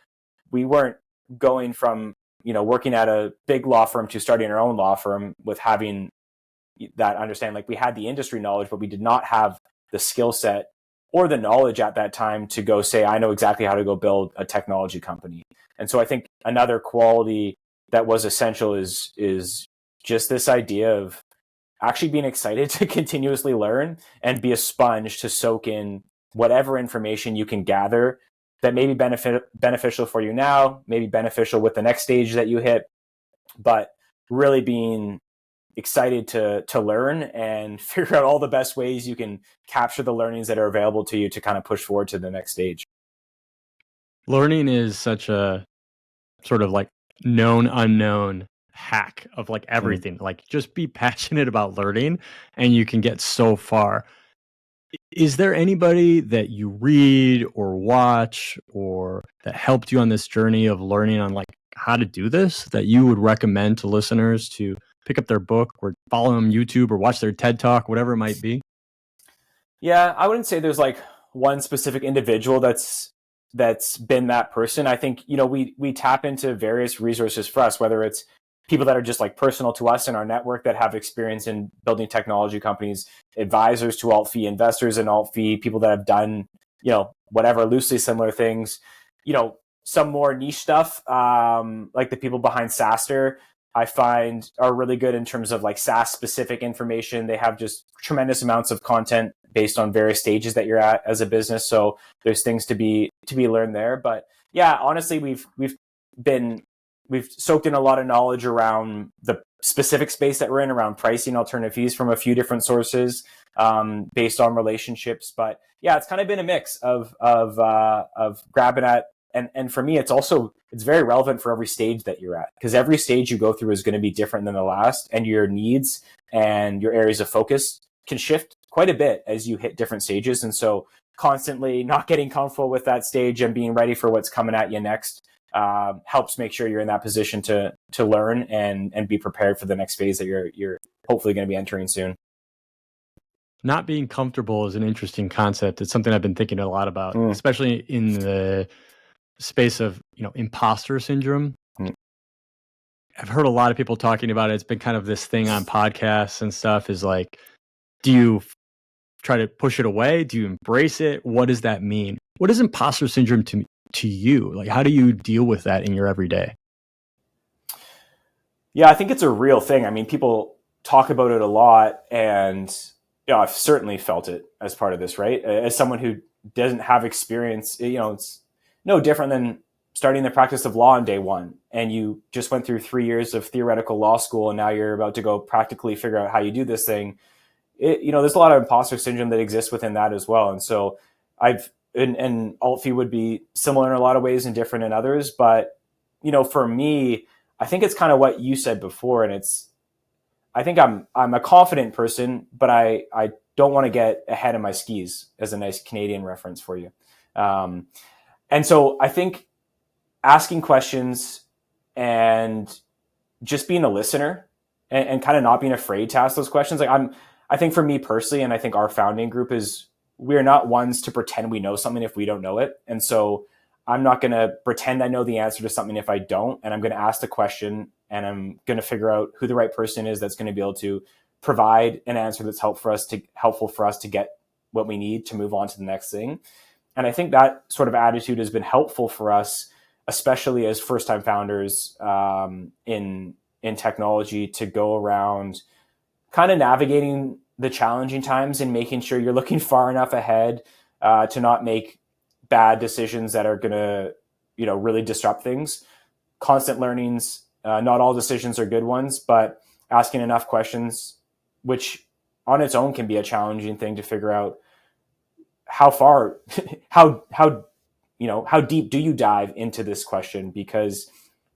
we weren't going from, working at a big law firm to starting our own law firm with having that understanding, like we had the industry knowledge, but we did not have the skill set or the knowledge at that time to go say, I know exactly how to go build a technology company. And so I think another quality that was essential is just this idea of actually being excited to continuously learn and be a sponge to soak in whatever information you can gather that may be beneficial for you now, maybe beneficial with the next stage that you hit, but really being excited to learn and figure out all the best ways you can capture the learnings that are available to you to kind of push forward to the next stage. Learning is such a sort of like known unknown hack of like everything. Like, just be passionate about learning and you can get so far. Is there anybody that you read or watch or that helped you on this journey of learning on like how to do this that you would recommend to listeners to pick up their book or follow them on YouTube or watch their TED Talk, whatever it might be? Yeah, I wouldn't say there's like one specific individual that's been that person. I think, we tap into various resources for us, whether it's people that are just like personal to us in our network that have experience in building technology companies, advisors to AltFee, investors in AltFee, people that have done, whatever loosely similar things, some more niche stuff, like the people behind SaaStr, I find are really good in terms of like SaaS specific information. They have just tremendous amounts of content based on various stages that you're at as a business. So there's things to be learned there. But yeah, honestly, we've soaked in a lot of knowledge around the specific space that we're in, around pricing, alternative fees, from a few different sources, based on relationships. But yeah, it's kind of been a mix of grabbing at, and for me, it's very relevant for every stage that you're at, because every stage you go through is going to be different than the last, and your needs and your areas of focus can shift quite a bit as you hit different stages. And so constantly not getting comfortable with that stage and being ready for what's coming at you next helps make sure you're in that position to learn and be prepared for the next phase that you're hopefully going to be entering soon. Not being comfortable is an interesting concept. It's something I've been thinking a lot about, especially in the space of, imposter syndrome. I've heard a lot of people talking about it. It's been kind of this thing on podcasts and stuff, is like, do you try to push it away? Do you embrace it? What does that mean? What is imposter syndrome to you? Like, how do you deal with that in your everyday? Yeah, I think it's a real thing. I mean, people talk about it a lot, and I've certainly felt it as part of this, right? As someone who doesn't have experience, it's no different than starting the practice of law on day one, and you just went through 3 years of theoretical law school, and now you're about to go practically figure out how you do this thing. There's a lot of imposter syndrome that exists within that as well. And so and AltFee would be similar in a lot of ways and different in others. But, for me, I think it's kind of what you said before. And I think I'm a confident person, but I don't want to get ahead of my skis, as a nice Canadian reference for you. And so I think asking questions and just being a listener and kind of not being afraid to ask those questions. I think for me personally, and I think our founding group we're not ones to pretend we know something if we don't know it. And so I'm not going to pretend I know the answer to something if I don't. And I'm going to ask the question, and I'm going to figure out who the right person is that's going to be able to provide an answer that's helpful for us to get what we need to move on to the next thing. And I think that sort of attitude has been helpful for us, especially as first-time founders in technology, to go around kind of navigating the challenging times and making sure you're looking far enough ahead to not make bad decisions that are going to, really disrupt things. Constant learnings. Not all decisions are good ones, but asking enough questions, which on its own can be a challenging thing to figure out how far, how deep do you dive into this question, because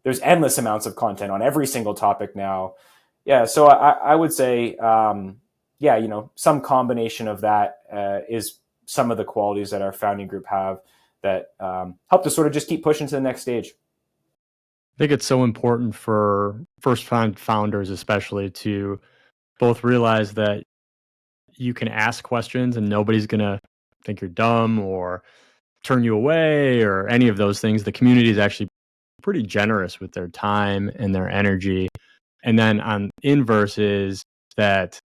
there's endless amounts of content on every single topic now. Yeah. So I would say, some combination of that is some of the qualities that our founding group have that help to sort of just keep pushing to the next stage. I think it's so important for first-time founders, especially, to both realize that you can ask questions and nobody's going to think you're dumb or turn you away or any of those things. The community is actually pretty generous with their time and their energy. And then on inverse is that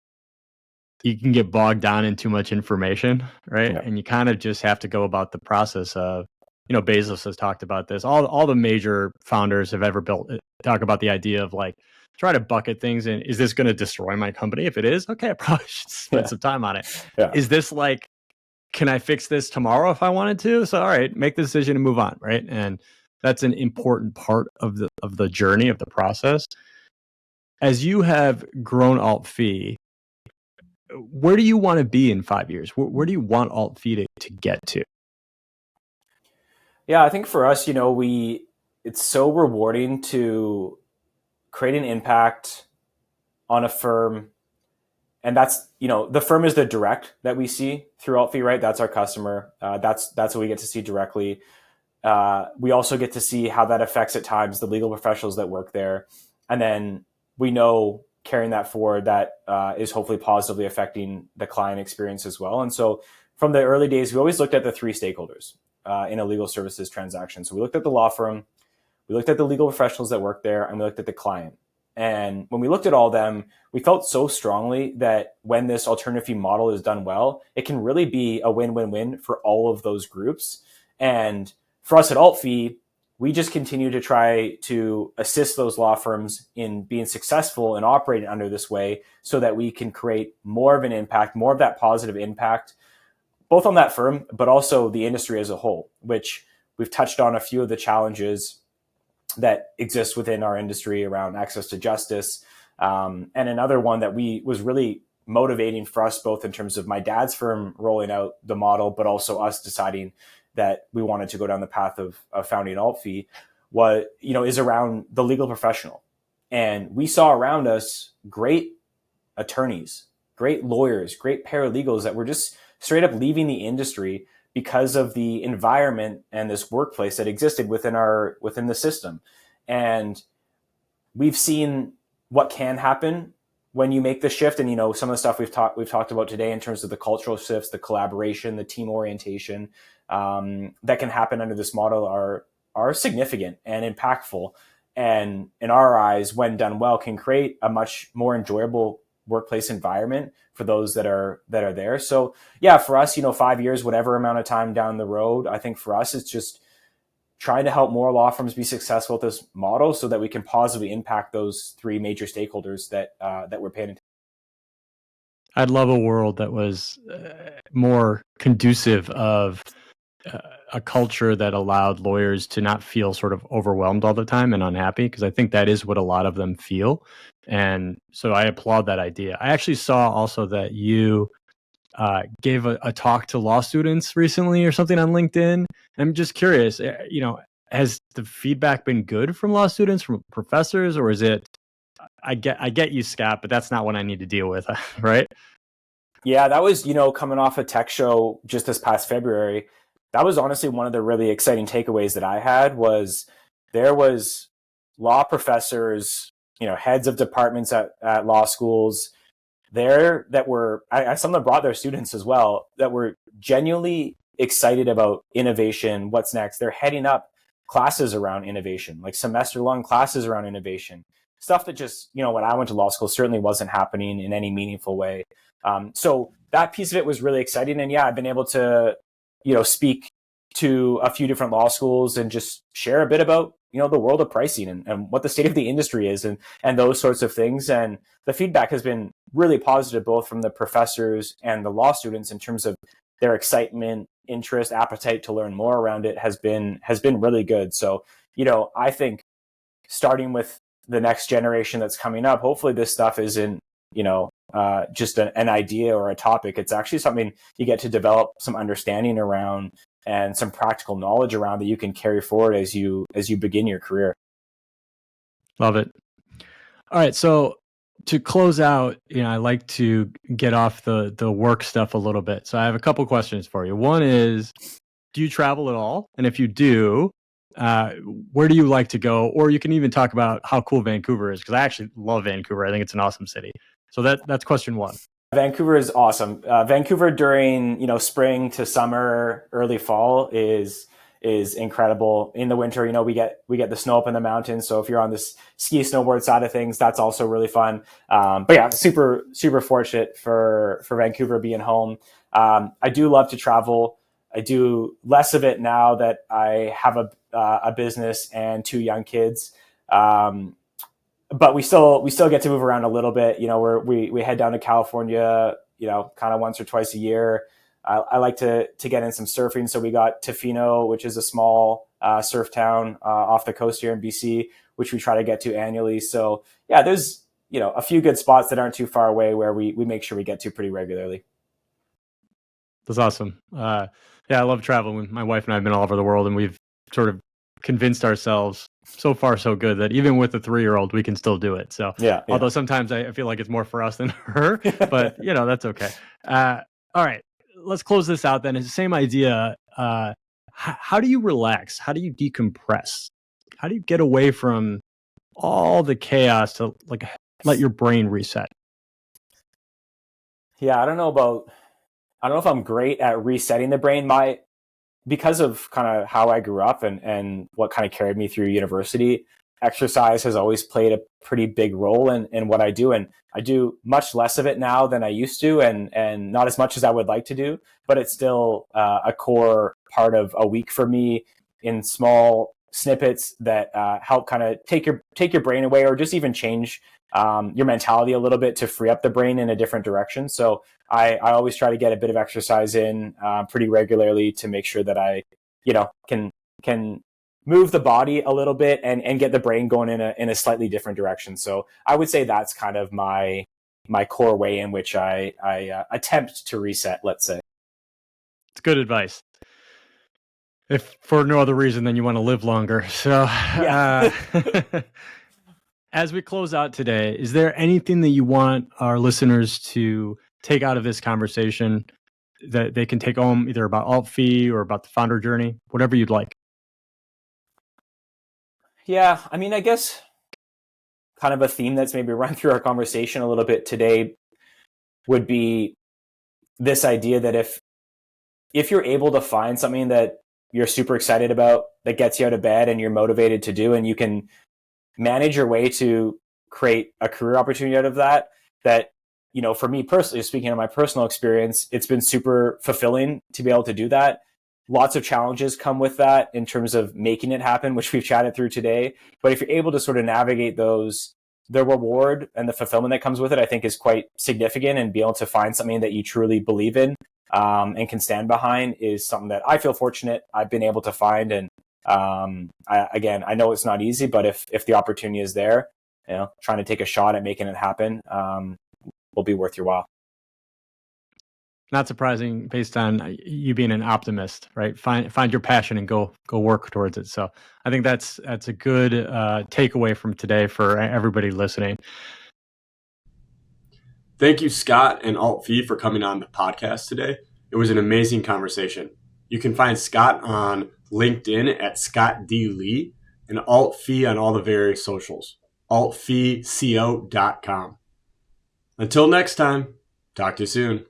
you can get bogged down in too much information, right? Yeah. And you kind of just have to go about the process of, Bezos has talked about this. All the major founders have ever built talk about the idea of, like, try to bucket things in. Is this going to destroy my company? If it is, okay, I probably should spend some time on it. Yeah. Is this like, can I fix this tomorrow if I wanted to? So, all right, make the decision and move on, right? And that's an important part of the journey, of the process. As you have grown AltFee, where do you want to be in 5 years? Where do you want AltFee to get to? Yeah, I think for us, it's so rewarding to create an impact on a firm. And that's, the firm is the direct that we see through AltFee, right? That's our customer. That's what we get to see directly. We also get to see how that affects at times the legal professionals that work there. And then we know, carrying that forward, that is hopefully positively affecting the client experience as well. And so from the early days, we always looked at the three stakeholders in a legal services transaction. So we looked at the law firm, we looked at the legal professionals that work there, and we looked at the client. And when we looked at all of them, we felt so strongly that when this alternative fee model is done well, it can really be a win-win-win for all of those groups. And for us at AltFee, we just continue to try to assist those law firms in being successful and operating under this way, so that we can create more of an impact, more of that positive impact, both on that firm, but also the industry as a whole, which we've touched on a few of the challenges that exist within our industry around access to justice. And another one that was really motivating for us, both in terms of my dad's firm rolling out the model, but also us deciding that we wanted to go down the path of founding AltFee, is around the legal professional. And we saw around us great attorneys, great lawyers, great paralegals that were just straight up leaving the industry because of the environment and this workplace that existed within the system. And we've seen what can happen when you make the shift. And, some of the stuff we've talked about today in terms of the cultural shifts, the collaboration, the team orientation, that can happen under this model are significant and impactful. And in our eyes, when done well, can create a much more enjoyable workplace environment for those that are there. So yeah, for us, 5 years, whatever amount of time down the road, I think for us, it's just trying to help more law firms be successful with this model so that we can positively impact those three major stakeholders that we're paying attention. I'd love a world that was more conducive of a culture that allowed lawyers to not feel sort of overwhelmed all the time and unhappy, because I think that is what a lot of them feel. And so I applaud that idea. I actually saw also that you gave a talk to law students recently or something on LinkedIn. I'm just curious, has the feedback been good from law students, from professors, or is it, I get you, Scott, but that's not what I need to deal with, right? Yeah, that was, coming off a tech show just this past February. That was honestly one of the really exciting takeaways that I had was there was law professors, heads of departments at law schools there that were, some of them brought their students as well, that were genuinely excited about innovation, what's next. They're heading up classes around innovation, like semester-long classes around innovation, stuff that just, when I went to law school certainly wasn't happening in any meaningful way. So that piece of it was really exciting. And yeah, I've been able to, speak to a few different law schools and just share a bit about, the world of pricing and what the state of the industry is and those sorts of things. And the feedback has been really positive, both from the professors and the law students, in terms of their excitement, interest, appetite to learn more around it has been really good. So, I think starting with the next generation that's coming up, hopefully this stuff isn't, just an idea or a topic. It's actually something you get to develop some understanding around and some practical knowledge around that you can carry forward as you begin your career. Love it. All right. So to close out, I like to get off the work stuff a little bit. So I have a couple questions for you. One is, do you travel at all? And if you do, where do you like to go? Or you can even talk about how cool Vancouver is, because I actually love Vancouver. I think it's an awesome city. So that's question one. Vancouver is awesome. Vancouver during spring to summer, early fall is incredible. In the winter, we get the snow up in the mountains. So if you're on this ski snowboard side of things, that's also really fun. But yeah, super fortunate for Vancouver being home. I do love to travel. I do less of it now that I have a business and two young kids. But we still get to move around a little bit. We head down to California, kind of once or twice a year. I like to get in some surfing. So we got Tofino, which is a small surf town off the coast here in BC, which we try to get to annually. So yeah, there's a few good spots that aren't too far away where we make sure we get to pretty regularly. That's awesome. Yeah, I love traveling. My wife and I have been all over the world, and we've sort of convinced ourselves, so far so good, that even with a 3-year-old, we can still do it. So yeah. Although sometimes I feel like it's more for us than her, but that's okay. All right, let's close this out then. It's the same idea. How do you relax? How do you decompress? How do you get away from all the chaos to let your brain reset? Yeah, I don't know if I'm great at resetting the brain. Because of kind of how I grew up and what kind of carried me through university, exercise has always played a pretty big role in what I do. And I do much less of it now than I used to, and not as much as I would like to do, but it's still a core part of a week for me, in small snippets that help kind of take your brain away, or just even change your mentality a little bit to free up the brain in a different direction. So I always try to get a bit of exercise in pretty regularly to make sure that I, can move the body a little bit and get the brain going in a slightly different direction. So I would say that's kind of my core way in which I attempt to reset, let's say. It's good advice, if for no other reason than you want to live longer. So yeah. As we close out today, is there anything that you want our listeners to take out of this conversation? that they can take home, either about AltFee or about the founder journey, whatever you'd like. Yeah, I mean, I guess kind of a theme that's maybe run through our conversation a little bit today would be this idea that if you're able to find something that you're super excited about, that gets you out of bed and you're motivated to do, and you can manage your way to create a career opportunity out of that, for me personally, speaking of my personal experience, it's been super fulfilling to be able to do that. Lots of challenges come with that in terms of making it happen, which we've chatted through today. But if you're able to sort of navigate those, the reward and the fulfillment that comes with it, I think is quite significant, and be able to find something that you truly believe in and can stand behind is something that I feel fortunate I've been able to find. And I know it's not easy, but if the opportunity is there, trying to take a shot at making it happen will be worth your while. Not surprising based on you being an optimist, right? Find your passion and go work towards it. So I think that's a good takeaway from today for everybody listening. Thank you, Scott and AltFee, for coming on the podcast today. It was an amazing conversation. You can find Scott on LinkedIn at Scott D. Leigh, and AltFee on all the various socials, altfeeco.com. Until next time, talk to you soon.